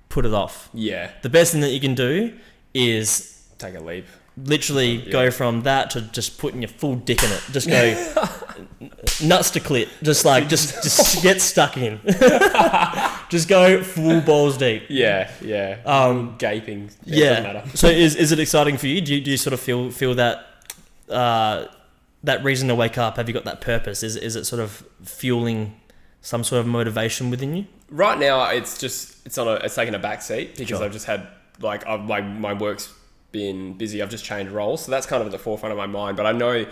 put it off. Yeah. The best thing that you can do is take a leap. Literally go from that to just putting your full dick in it. Just go nuts to clit. Just like just get stuck in. Just go full balls deep. Yeah. Gaping. Yeah. Doesn't matter. So is it exciting for you? Do you sort of feel that that reason to wake up? Have you got that purpose? Is it sort of fueling some sort of motivation within you? Right now, it's taken a back seat because Sure. I've just had my work's been busy. I've just changed roles, so that's kind of at the forefront of my mind. But I know,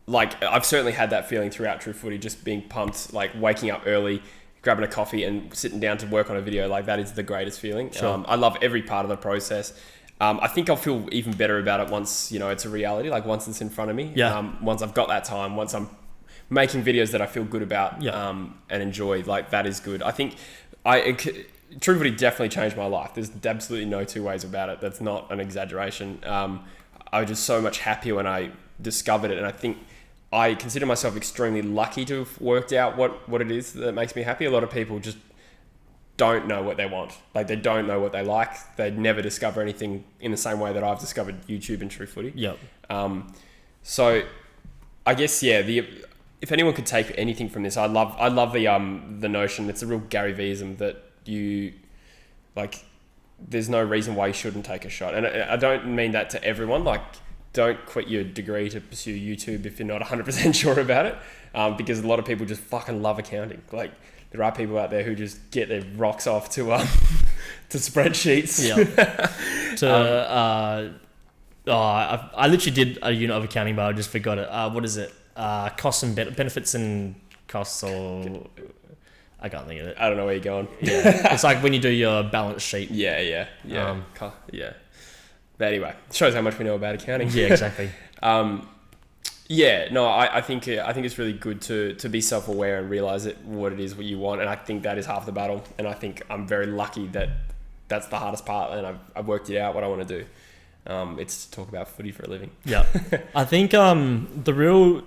like, I've certainly had that feeling throughout True Footy, just being pumped, like waking up early, grabbing a coffee and sitting down to work on a video. Like, that is the greatest feeling. Sure. I love every part of the process. I think I'll feel even better about it once, it's a reality, like once it's in front of me. Yeah. Once I've got that time, once I'm making videos that I feel good about and enjoy, like, that is good. I think True Footy definitely changed my life. There's absolutely no two ways about it. That's not an exaggeration. I was just so much happier when I discovered it, and I think I consider myself extremely lucky to have worked out what it is that makes me happy. A lot of people just don't know what they want. Like, they don't know what they like. They never discover anything in the same way that I've discovered YouTube and True Footy. Yep. So I guess, if anyone could take anything from this, I love the notion. It's a real Gary Vee-ism that you, like, there's no reason why you shouldn't take a shot. And I don't mean that to everyone. Like, don't quit your degree to pursue YouTube if you're not 100% sure about it. Because a lot of people just fucking love accounting. Like, there are people out there who just get their rocks off to to spreadsheets. Yeah. I literally did a unit of accounting, but I just forgot it. What is it? Costs and benefits and costs, or I can't think of it. I don't know where you're going. Yeah. It's like when you do your balance sheet. Yeah. But anyway, it shows how much we know about accounting. Yeah, exactly. I think it's really good to be self-aware and realize what it is what you want, and I think that is half the battle. And I think I'm very lucky that that's the hardest part, and I've worked it out what I want to do. It's to talk about footy for a living. Yeah, I think the real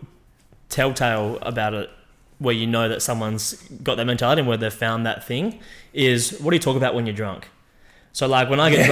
telltale about it, where you know that someone's got that mentality and where they've found that thing, is what do you talk about when you're drunk? So, like, when I get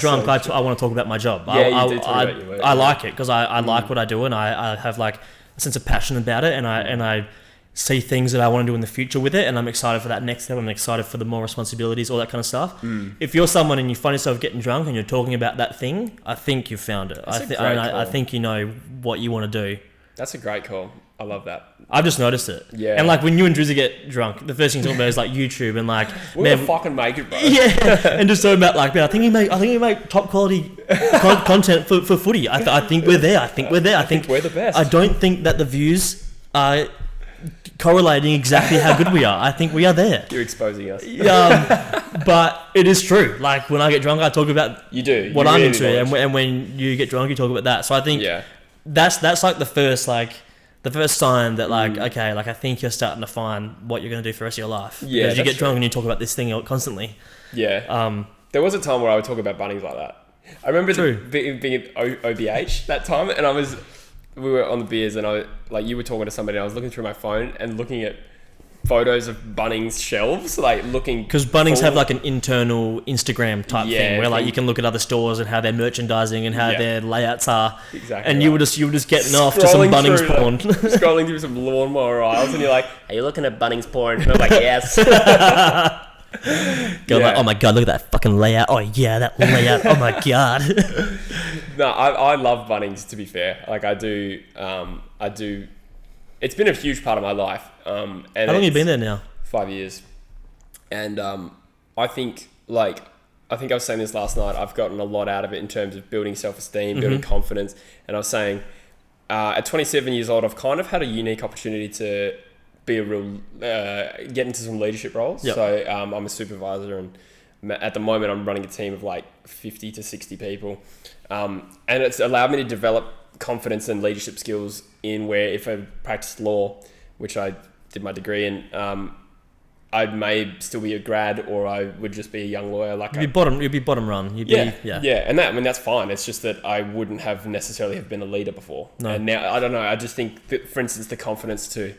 drunk, I want to talk about my job. I like it because I like what I do, and I have like a sense of passion about it, and I see things that I want to do in the future with it, and I'm excited for that next step. I'm excited for the more responsibilities, all that kind of stuff. If you're someone and you find yourself getting drunk and you're talking about that thing, I think you've found it. I think you know what you want to do. That's a great call. I love that. I've just noticed it. Yeah. And like when you and Drizzy get drunk, the first thing you talk about is like YouTube and like, we're gonna fucking make it, bro. Yeah. And just talking about like, man, I think you make top quality content for footy. I think we're there. I think we're the best. I don't think that the views are correlating exactly how good we are. I think we are there. You're exposing us. But it is true. Like when I get drunk, I talk about what I'm into, and when you get drunk, you talk about that. So I think that's like the first sign that okay, like I think you're starting to find what you're going to do for the rest of your life. Yeah, because you get drunk and you talk about this thing constantly. Yeah. There was a time where I would talk about Bunnings like that. I remember being at OBH that time, and we were on the beers, and you were talking to somebody, and I was looking through my phone and looking at photos of Bunnings shelves, because Bunnings have like an internal Instagram type thing where you can look at other stores and how their merchandising and how their layouts are. Exactly. And you were just getting off to some Bunnings porn. Scrolling through some lawnmower aisles, and you're like, "Are you looking at Bunnings porn?" And I'm like, "Yes." Like, oh my god, look at that fucking layout. Oh yeah, that layout. Oh my god. No, I love Bunnings, to be fair. Like I do. It's been a huge part of my life. And how long have you been there now? 5 years. And I think I was saying this last night, I've gotten a lot out of it in terms of building self-esteem, building confidence. And I was saying, at 27 years old, I've kind of had a unique opportunity to be get into some leadership roles. Yep. So I'm a supervisor, and at the moment I'm running a team of 50 to 60 people. And it's allowed me to develop confidence and leadership skills in where if I practiced law, which I did my degree in, I may still be a grad, or I would just be a young lawyer. Like you'd be bottom run. Yeah, and that's fine. It's just that I wouldn't have necessarily have been a leader before. No. And now I don't know. I just think that, for instance, the confidence to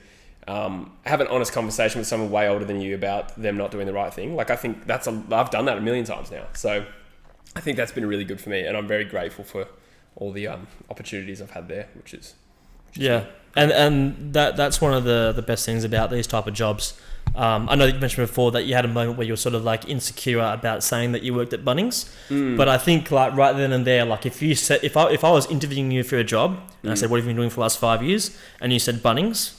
have an honest conversation with someone way older than you about them not doing the right thing. Like I think I've done that a million times now. So I think that's been really good for me, and I'm very grateful for all the opportunities I've had there, which is yeah. And that's one of the best things about these type of jobs. I know that you mentioned before that you had a moment where you were sort of like insecure about saying that you worked at Bunnings, but I think like right then and there, like if I was interviewing you for a job and I said, what have you been doing for the last 5 years? And you said Bunnings,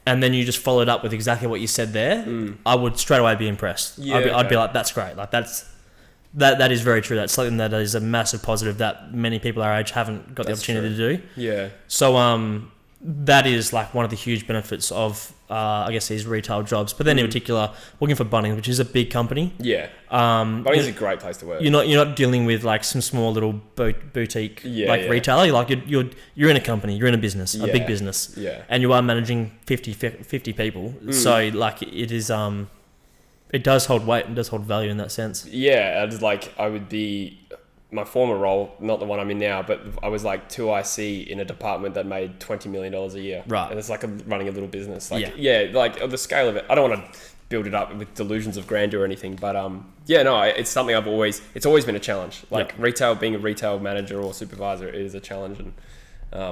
and then you just followed up with exactly what you said there, I would straight away be impressed. Yeah, I'd be like, that's great. Like that is very true. That's something that is a massive positive that many people our age haven't got the opportunity to do. Yeah. So that is like one of the huge benefits of I guess these retail jobs, but then in particular working for Bunnings, which is a big company. Yeah. Bunnings is a great place to work. You're not dealing with like some small little boutique retailer. You're in a company, you're in a business, a big business. Yeah. And you are managing 50 people. So like it is it does hold weight and does hold value in that sense. Yeah, I would be my former role, not the one I'm in now, but I was like 2IC in a department that made $20 million a year. Right. And it's like running a little business. Like, like the scale of it, I don't want to build it up with delusions of grandeur or anything, but it's something it's always been a challenge. Like retail, being a retail manager or supervisor is a challenge. And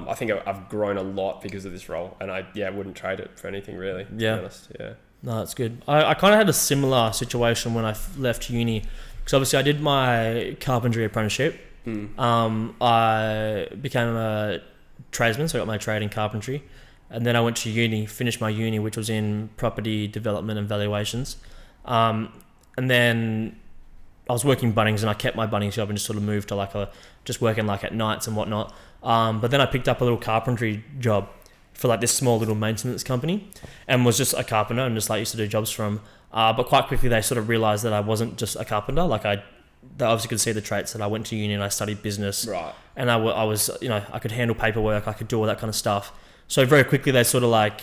I think I've grown a lot because of this role, and I wouldn't trade it for anything really, to be honest. Yeah. No, that's good. I kind of had a similar situation when I left uni. Because obviously I did my carpentry apprenticeship. I became a tradesman, so I got my trade in carpentry. And then I went to uni, finished my uni, which was in property development and valuations. And then I was working Bunnings, and I kept my Bunnings job and just sort of moved to just working like at nights and whatnot. But then I picked up a little carpentry job for like this small little maintenance company, and was just a carpenter and just like used to do jobs for them. But quite quickly they sort of realised that I wasn't just a carpenter. Like they obviously could see the traits that I went to uni and I studied business. Right. And I was, I could handle paperwork, I could do all that kind of stuff. So very quickly they sort of like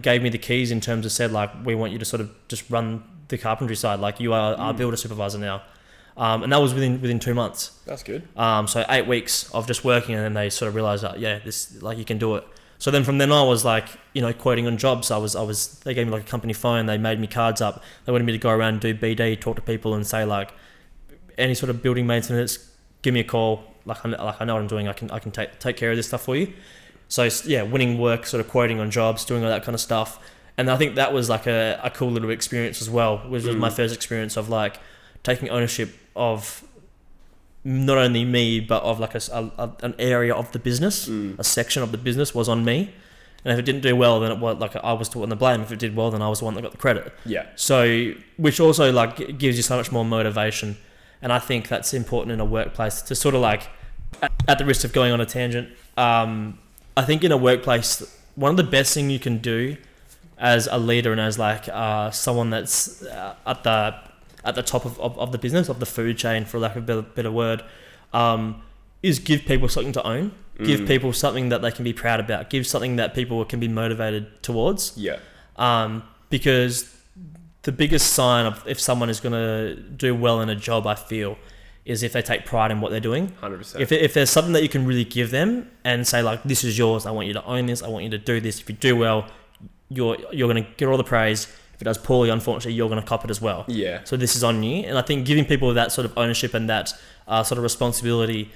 gave me the keys in terms of said like, we want you to sort of just run the carpentry side. Like you are our builder supervisor now. And that was within 2 months. That's good. So 8 weeks of just working, and then they sort of realised that, this, like you can do it. So then from then on, I was like, quoting on jobs. They gave me like a company phone. They made me cards up. They wanted me to go around and do BD, talk to people and say like, any sort of building maintenance, give me a call. Like I know what I'm doing. I can take care of this stuff for you. So winning work, sort of quoting on jobs, doing all that kind of stuff. And I think that was like a cool little experience as well, which was my first experience of like taking ownership of not only me, but of like an area of the business, a section of the business was on me. And if it didn't do well, then it was like I was the one to blame. If it did well, then I was the one that got the credit. Yeah. So, which also like gives you so much more motivation. And I think that's important in a workplace to sort of like, at the risk of going on a tangent, I think in a workplace, one of the best things you can do as a leader and as like someone that's at the top of the business, of the food chain, for lack of a better word, is give people something to own. Give people something that they can be proud about. Give something that people can be motivated towards. Yeah. Because the biggest sign of if someone is going to do well in a job, I feel, is if they take pride in what they're doing. 100%. If there's something that you can really give them and say like, this is yours, I want you to own this, I want you to do this. If you do well, you're going to get all the praise. If it does poorly, unfortunately, you're going to cop it as well. Yeah. So this is on you. And I think giving people that sort of ownership and that sort of responsibility,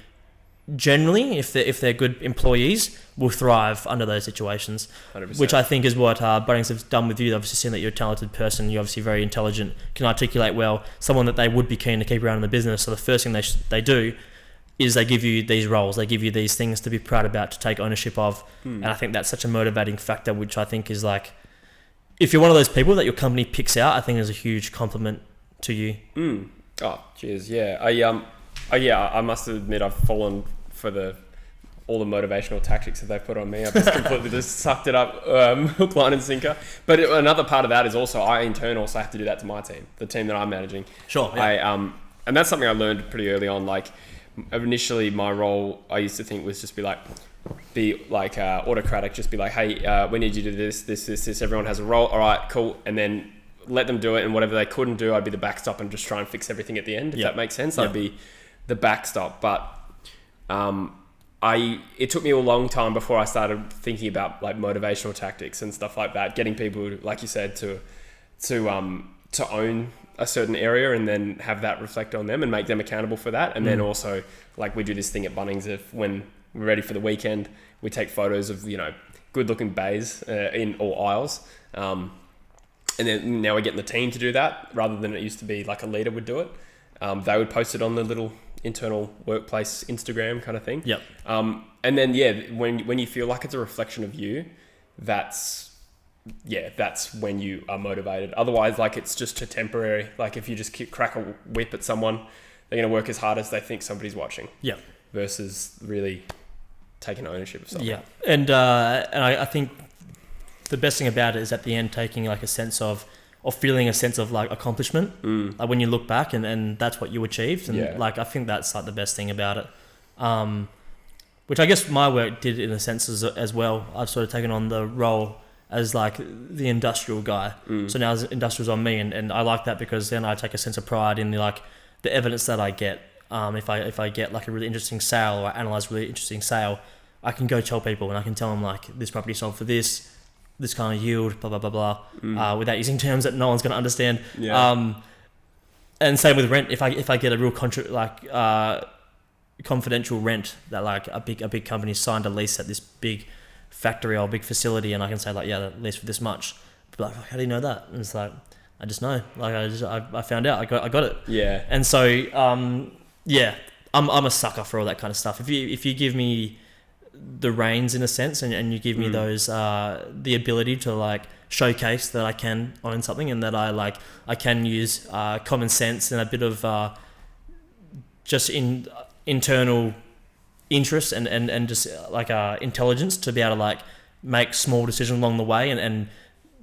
generally, if they're good employees, will thrive under those situations. 100%. Which I think is what Bunnings have done with you. They've obviously seen that you're a talented person. You're obviously very intelligent, can articulate well, someone that they would be keen to keep around in the business. So the first thing they do is they give you these roles. They give you these things to be proud about, to take ownership of. And I think that's such a motivating factor, which I think is like, if you're one of those people that your company picks out, I think is a huge compliment to you. Oh, cheers. Yeah. I must admit I've fallen for all the motivational tactics that they put on me. I've just completely just sucked it up, hook, line and sinker. But another part of that is also I in turn also have to do that to my team, the team that I'm managing. Sure. Yeah. And that's something I learned pretty early on. Like initially my role I used to think was just be like autocratic, just be like, hey, we need you to do this. Everyone has a role. All right, cool. And then let them do it. And whatever they couldn't do, I'd be the backstop and just try and fix everything at the end. If that makes sense, I'd be the backstop. But it took me a long time before I started thinking about like motivational tactics and stuff like that. Getting people, like you said, to own a certain area and then have that reflect on them and make them accountable for that. And then also, like, we do this thing at Bunnings, if when we're ready for the weekend, we take photos of, good looking bays in all aisles. And then now we're getting the team to do that rather than it used to be like a leader would do it. They would post it on the little internal workplace Instagram kind of thing. Yep. And then, when you feel like it's a reflection of you, that's when you are motivated. Otherwise, like, it's just a temporary, like if you just crack a whip at someone, they're going to work as hard as they think somebody's watching. Yeah. Versus really taking ownership of something. Yeah. And I think the best thing about it is at the end taking like a sense of, or feeling a sense of like accomplishment, like when you look back and that's what you achieved. And like, I think that's like the best thing about it. Which I guess my work did in a sense as well. I've sort of taken on the role as like the industrial guy. So now industrial's on me, and I like that because then I take a sense of pride in the evidence that I get. If I get like a really interesting sale or I analyze a really interesting sale, I can go tell people and I can tell them like this property sold for this kind of yield, blah, blah, blah, blah, without using terms that no one's going to understand. Yeah. And same with rent. If I get a real confidential rent that like a big company signed a lease at this big factory or big facility, and I can say like, yeah, that lease for this much. But like, how do you know that? And it's like, I just know. Like I found out. I got it. Yeah. And so I'm a sucker for all that kind of stuff. If you give me the reins in a sense, and you give me those the ability to like showcase that I can own something and that I can use common sense and a bit of just internal interest and just like intelligence to be able to like make small decisions along the way, and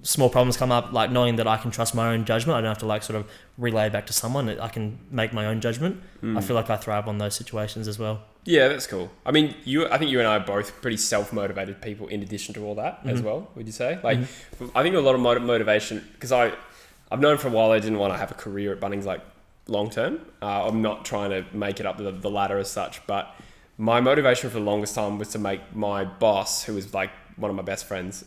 small problems come up, like knowing that I can trust my own judgment. I don't have to like sort of relay back to someone. I can make my own judgment. I feel like I thrive on those situations as well. Yeah, that's cool. I mean, I think you and I are both pretty self-motivated people in addition to all that as well, would you say? Like, I think a lot of motivation, because I've known for a while I didn't want to have a career at Bunnings like long term. I'm not trying to make it up the ladder as such, but my motivation for the longest time was to make my boss, who was like one of my best friends,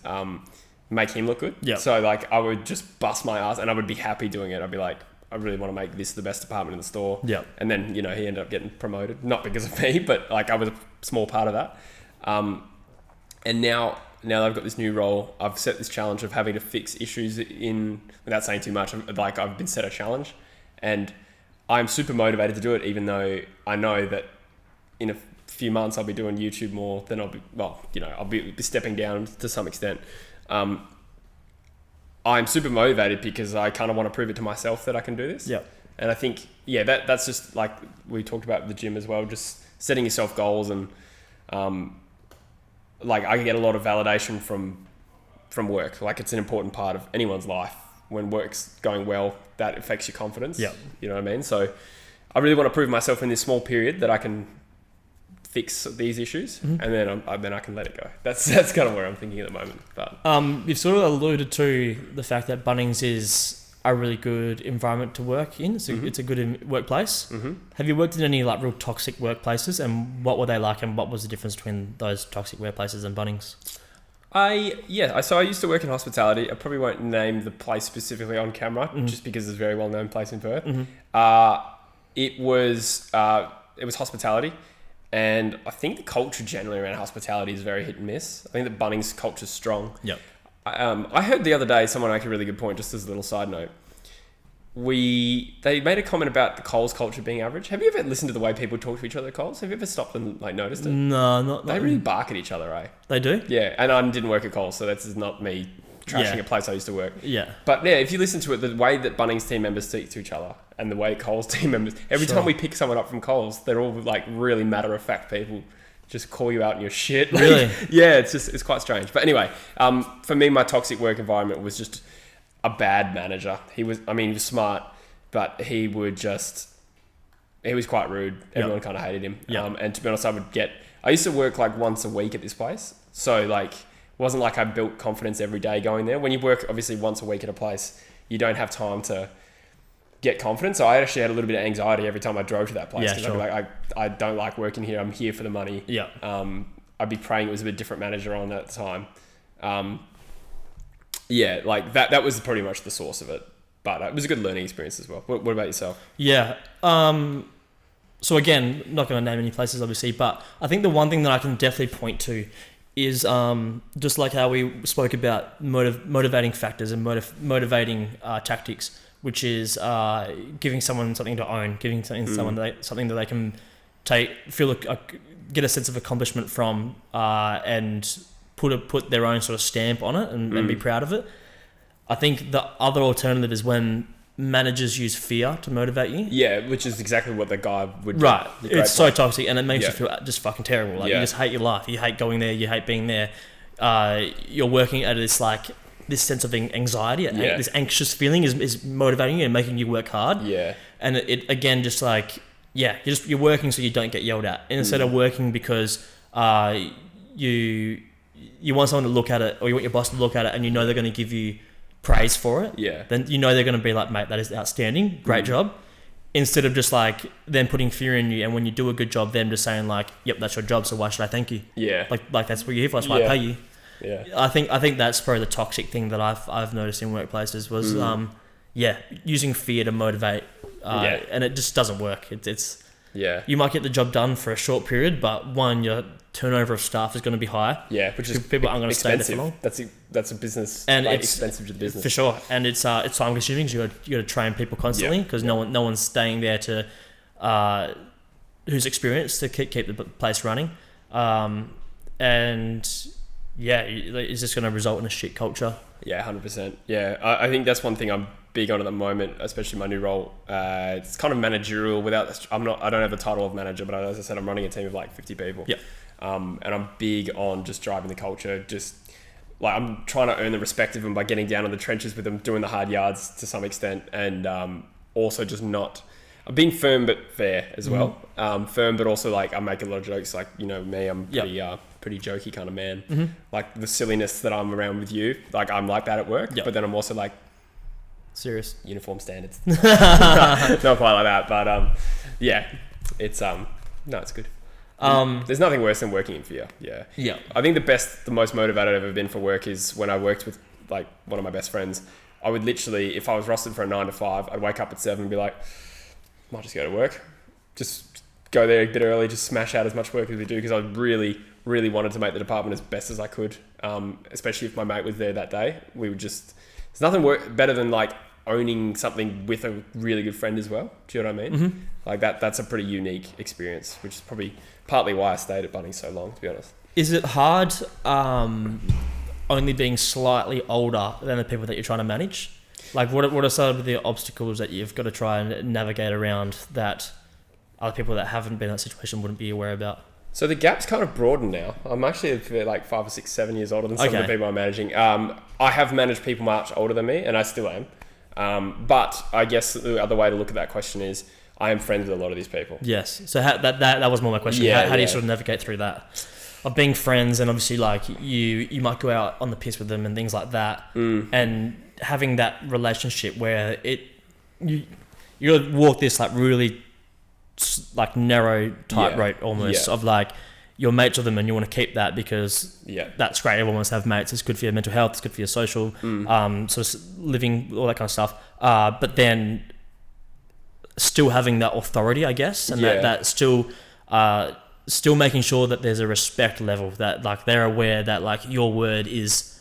make him look good. Yep. So like I would just bust my ass and I would be happy doing it. I'd be like, I really want to make this the best department in the store. Yeah. And then, he ended up getting promoted, not because of me, but like I was a small part of that. And now I've got this new role. I've set this challenge of having to fix issues without saying too much. Like I've been set a challenge, and I'm super motivated to do it, even though I know that in a few months I'll be doing YouTube more than I'll be stepping down to some extent. I'm super motivated because I kind of want to prove it to myself that I can do this. Yeah. And I think, that's just like we talked about the gym as well, just setting yourself goals, and like I get a lot of validation from work. Like it's an important part of anyone's life. When work's going well, that affects your confidence. Yeah. You know what I mean? So I really want to prove myself in this small period that I can fix these issues, and then I can let it go. That's kind of where I'm thinking at the moment. But you've sort of alluded to the fact that Bunnings is a really good environment to work in. It's a good workplace. Have you worked in any like real toxic workplaces, and what were they like, and what was the difference between those toxic workplaces and Bunnings? So I used to work in hospitality. I probably won't name the place specifically on camera, just because it's a very well-known place in Perth. It was hospitality. And I think the culture generally around hospitality is very hit and miss. I think the Bunnings culture is strong. Yep. I heard the other day someone make a really good point, just as a little side note. They made a comment about the Coles culture being average. Have you ever listened to the way people talk to each other at Coles? Have you ever stopped and like noticed it? No, not. They really bark at each other, eh? They do? Yeah, and I didn't work at Coles, so that's not me trashing a place I used to work. Yeah. But if you listen to it, the way that Bunnings team members speak to each other and the way Coles team members, every time we pick someone up from Coles, they're all like really matter-of-fact people, just call you out in your shit. Like, really? Yeah, it's quite strange. But anyway, for me, my toxic work environment was just a bad manager. He was smart, but he he was quite rude. Everyone kind of hated him. Yeah. And to be honest, I used to work like once a week at this place. So like, it wasn't like I built confidence every day going there. When you work obviously once a week at a place, you don't have time to get confidence. So I actually had a little bit of anxiety every time I drove to that place. Yeah, sure. I'd be like, I don't like working here. I'm here for the money. Yeah. I'd be praying it was a bit different manager on at the time. Yeah, like that was pretty much the source of it. But it was a good learning experience as well. What about yourself? Yeah. So again, not going to name any places obviously, but I think the one thing that I can definitely point to is just like how we spoke about motivating factors and motivating tactics, which is giving someone something to own, giving someone something that they can get a sense of accomplishment from, and put their own sort of stamp on it and be proud of it. I think the other alternative is when managers use fear to motivate you. Yeah, which is exactly what the guy would do. Right. It's so toxic and it makes you feel just fucking terrible. Like you just hate your life. You hate going there. You hate being there. You're working at this sense of anxiety. This anxious feeling is motivating you and making you work hard. Yeah. And it again, just like, you're working so you don't get yelled at. Instead of working because you want someone to look at it, or you want your boss to look at it and you know they're going to give you praise for it, then you know they're going to be like, mate, that is outstanding, great job, instead of just like them putting fear in you, and when you do a good job, them just saying like, yep, that's your job, so why should I thank you? Like that's what you're here for, that's why I pay you. I think that's probably the toxic thing that I've noticed in workplaces was using fear to motivate, and it just doesn't work. It's you might get the job done for a short period, but one, your turnover of staff is going to be high. Yeah, which is people aren't going to stay there for long. That's a business, and it's expensive to the business for sure. And it's time consuming. So you got to train people constantly because no one's staying there to who's experienced to keep the place running. And it's just going to result in a shit culture. Yeah, 100%. Yeah, I think that's one thing I'm big on at the moment, especially my new role. It's kind of managerial. I don't have the title of manager, but as I said, I'm running a team of like 50 people. Yeah. And I'm big on just driving the culture. Just like I'm trying to earn the respect of them by getting down in the trenches with them, doing the hard yards to some extent, and also just not. I'm being firm but fair as well. Firm, but also like I make a lot of jokes. Like, you know me, I'm pretty jokey kind of man. Like the silliness that I'm around with you, like I'm like that at work. But then I'm also like serious uniform standards. Not quite like that, but it's it's good. There's nothing worse than working in fear. Yeah. I think the most motivated I've ever been for work is when I worked with like one of my best friends. I would literally, if I was rostered for a 9 to 5, I'd wake up at 7 and be like, might just go to work. Just go there a bit early, just smash out as much work as we do, because I really, really wanted to make the department as best as I could. Especially if my mate was there that day. We would just, there's nothing better than like owning something with a really good friend as well. Do you know what I mean? Like that's a pretty unique experience, which is probably partly why I stayed at Bunnings so long, to be honest. Is it hard only being slightly older than the people that you're trying to manage? Like what are some of the obstacles that you've got to try and navigate around that other people that haven't been in that situation wouldn't be aware about? So the gap's kind of broadened now. I'm actually like 5 or 6, 7 years older than some of the people I'm managing. I have managed people much older than me, and I still am. But I guess the other way to look at that question is I am friends with a lot of these people. Yes. So that was more my question. How do you sort of navigate through that? Of being friends, and obviously like you might go out on the piss with them and things like that, and having that relationship where you walk this like really like narrow tightrope almost of like you're mates with them and you want to keep that because that's great. Everyone wants to have mates. It's good for your mental health. It's good for your social sort of living, all that kind of stuff. But then still having that authority, I guess, and that still making sure that there's a respect level, that like they're aware that like your word is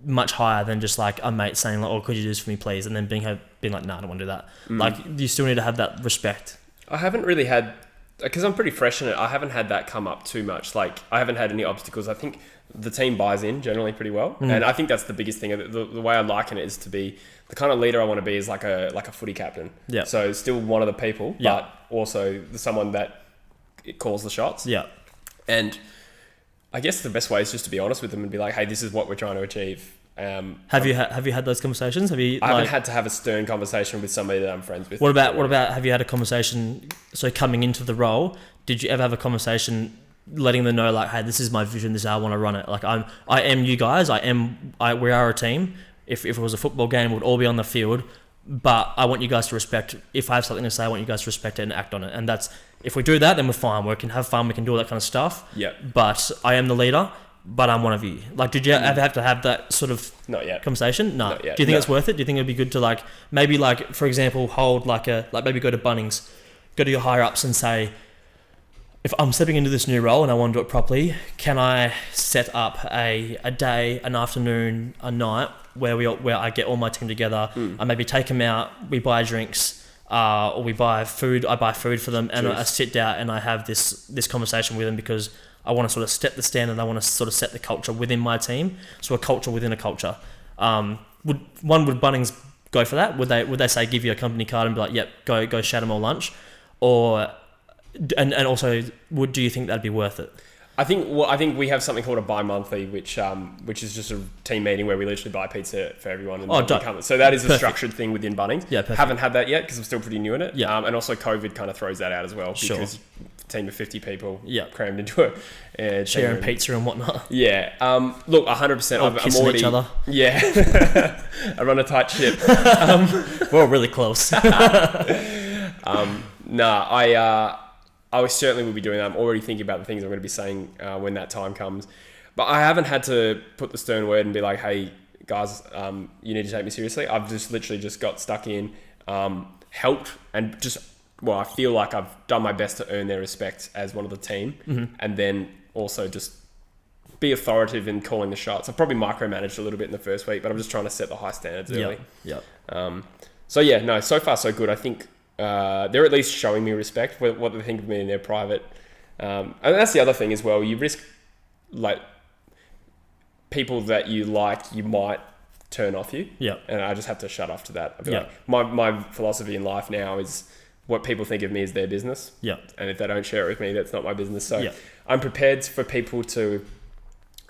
much higher than just like a mate saying like, oh, could you do this for me please, and then being like, nah, I don't want to do that. Like you still need to have that respect. I haven't really had, because I'm pretty fresh in it, I haven't had that come up too much. Like I haven't had any obstacles. I think the team buys in generally pretty well, and I think that's the biggest thing. The way I liken it is to be the kind of leader I want to be is like a footy captain. Yeah. So still one of the people, but also someone that it calls the shots. Yeah. And I guess the best way is just to be honest with them and be like, hey, this is what we're trying to achieve. Have you had those conversations? Have you? I haven't had to have a stern conversation with somebody that I'm friends with. What about? Have you had a conversation? So coming into the role, did you ever have a conversation, letting them know like, hey, this is my vision. This is how I want to run it. Like I am you guys. We are a team. If it was a football game, we'd all be on the field. But I want you guys to respect. If I have something to say, I want you guys to respect it and act on it. And that's, if we do that, then we're fine. We can have fun. We can do all that kind of stuff. Yeah. But I am the leader. But I'm one of you. Like, did you ever have to have that sort of not yet conversation? No. Not yet. Do you think it's worth it? Do you think it'd be good to like maybe like, for example, hold maybe go to Bunnings, go to your higher ups and say, if I'm stepping into this new role and I want to do it properly, can I set up a day, an afternoon, a night where I get all my team together, I maybe take them out, we buy drinks, or we buy food, I buy food for them, and I sit down and I have this conversation with them, because I want to sort of set the standard, I want to sort of set the culture within my team, so a culture within a culture. Would Bunnings go for that? Would they say give you a company card and be like, yep, go shout them all lunch? Or and also, do you think that'd be worth it? I think we have something called a bi-monthly, which is just a team meeting where we literally buy pizza for everyone. And so that is a structured thing within Bunnings. Yeah, perfect. Haven't had that yet because I'm still pretty new in it. Yeah. And also COVID kind of throws that out as well, because a team of 50 people crammed into a sharing pizza and whatnot. Yeah. Look, 100%. I'm kissing already, each other. Yeah. I run a tight ship. We're really close. I certainly will be doing that. I'm already thinking about the things I'm going to be saying when that time comes. But I haven't had to put the stern word and be like, hey, guys, you need to take me seriously. I've just literally just got stuck in, helped, and I feel like I've done my best to earn their respect as one of the team. Mm-hmm. And then also just be authoritative in calling the shots. I've probably micromanaged a little bit in the first week, but I'm just trying to set the high standards early. Yep. So far so good. I think they're at least showing me respect, what they think of me in their private. And that's the other thing as well. You risk, like, people that you might turn off you. Yeah. And I just have to shut off to that. Like, my philosophy in life now is what people think of me is their business. Yeah. And if they don't share it with me, that's not my business. So I'm prepared for people to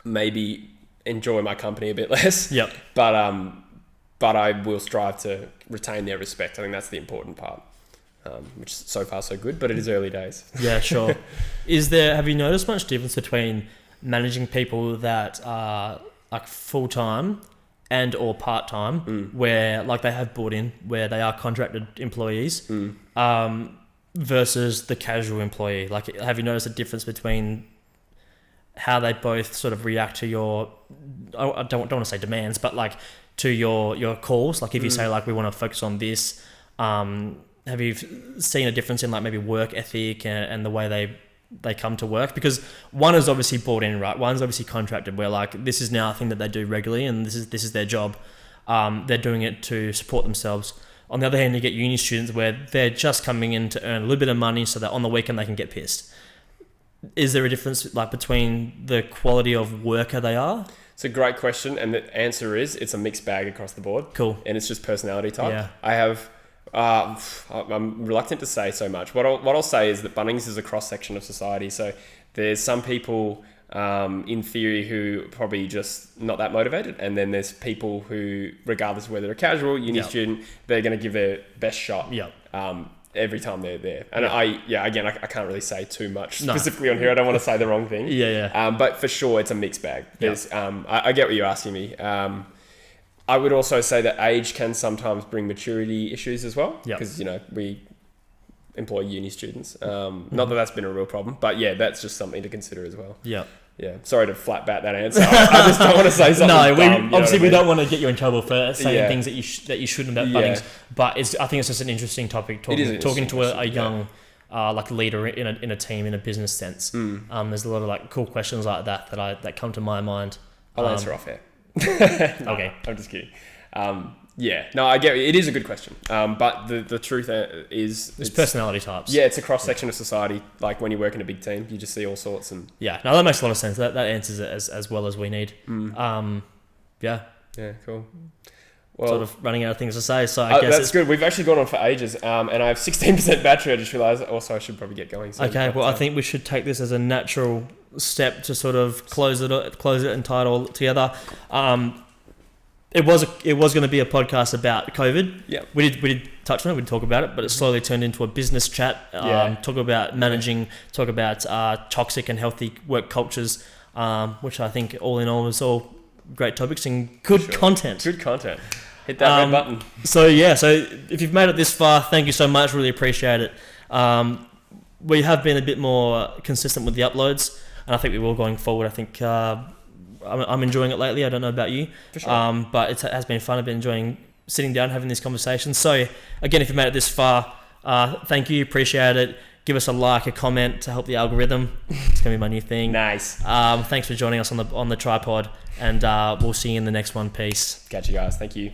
maybe enjoy my company a bit less. Yeah. But I will strive to retain their respect. I think that's the important part. Which so far so good, but it is early days. Yeah, sure. Have you noticed much difference between managing people that are like full-time and or part-time, where like they have bought in, where they are contracted employees, versus the casual employee? Like, have you noticed a difference between how they both sort of react to your, I don't want to say demands, but like to your calls? Like if you say like, we want to focus on this, have you seen a difference in like maybe work ethic and the way they come to work? Because one is obviously bought in, right? One's obviously contracted, where like this is now a thing that they do regularly and this is their job. They're doing it to support themselves. On the other hand, you get uni students where they're just coming in to earn a little bit of money so that on the weekend they can get pissed. Is there a difference like between the quality of worker they are? It's a great question, and the answer is it's a mixed bag across the board. Cool. And it's just personality type. Yeah. I have... I'm reluctant to say so much. What I'll say is that Bunnings is a cross-section of society. So there's some people in theory who are probably just not that motivated, and then there's people who, regardless of whether they're a casual, uni student, they're going to give their best shot every time they're there. And I can't really say too much specifically on here. I don't want to say the wrong thing. But for sure, it's a mixed bag. There's I get what you're asking me. I would also say that age can sometimes bring maturity issues as well, because we employ uni students. Not that that's been a real problem, but that's just something to consider as well. Yeah. Sorry to flat bat that answer. I just don't want to say something. No, we don't want to get you in trouble for saying things that you shouldn't about Bunnings. But I think it's just an interesting topic talking to a young like leader in a team in a business sense. There's a lot of like cool questions like that come to my mind. I'll answer off air. Okay, I'm just kidding. I get it. It is a good question. But the truth is, it's personality types. Yeah, it's a cross section of society. Like when you work in a big team, you just see all sorts. And that makes a lot of sense. That answers it as well as we need. Cool. Well, sort of running out of things to say, so I guess that's good. We've actually gone on for ages, and I have 16% battery. I just realised. Also, I should probably get going soon. Okay, I think we should take this as a natural step to sort of close it and tie it all together. it was going to be a podcast about COVID. Yeah. We did touch on it. We did talk about it, but it slowly turned into a business chat. Talk about managing. Talk about toxic and healthy work cultures, which I think all in all is all great topics and good content. Good content. Hit that red button. So if you've made it this far, thank you so much. Really appreciate it. We have been a bit more consistent with the uploads, and I think we will going forward. I think I'm enjoying it lately. I don't know about you, for sure. But it has been fun. I've been enjoying sitting down, having these conversations. So again, if you made it this far, thank you. Appreciate it. Give us a like, a comment to help the algorithm. It's gonna be my new thing. Nice. Thanks for joining us on the tripod, and we'll see you in the next one. Peace. Catch you guys. Thank you.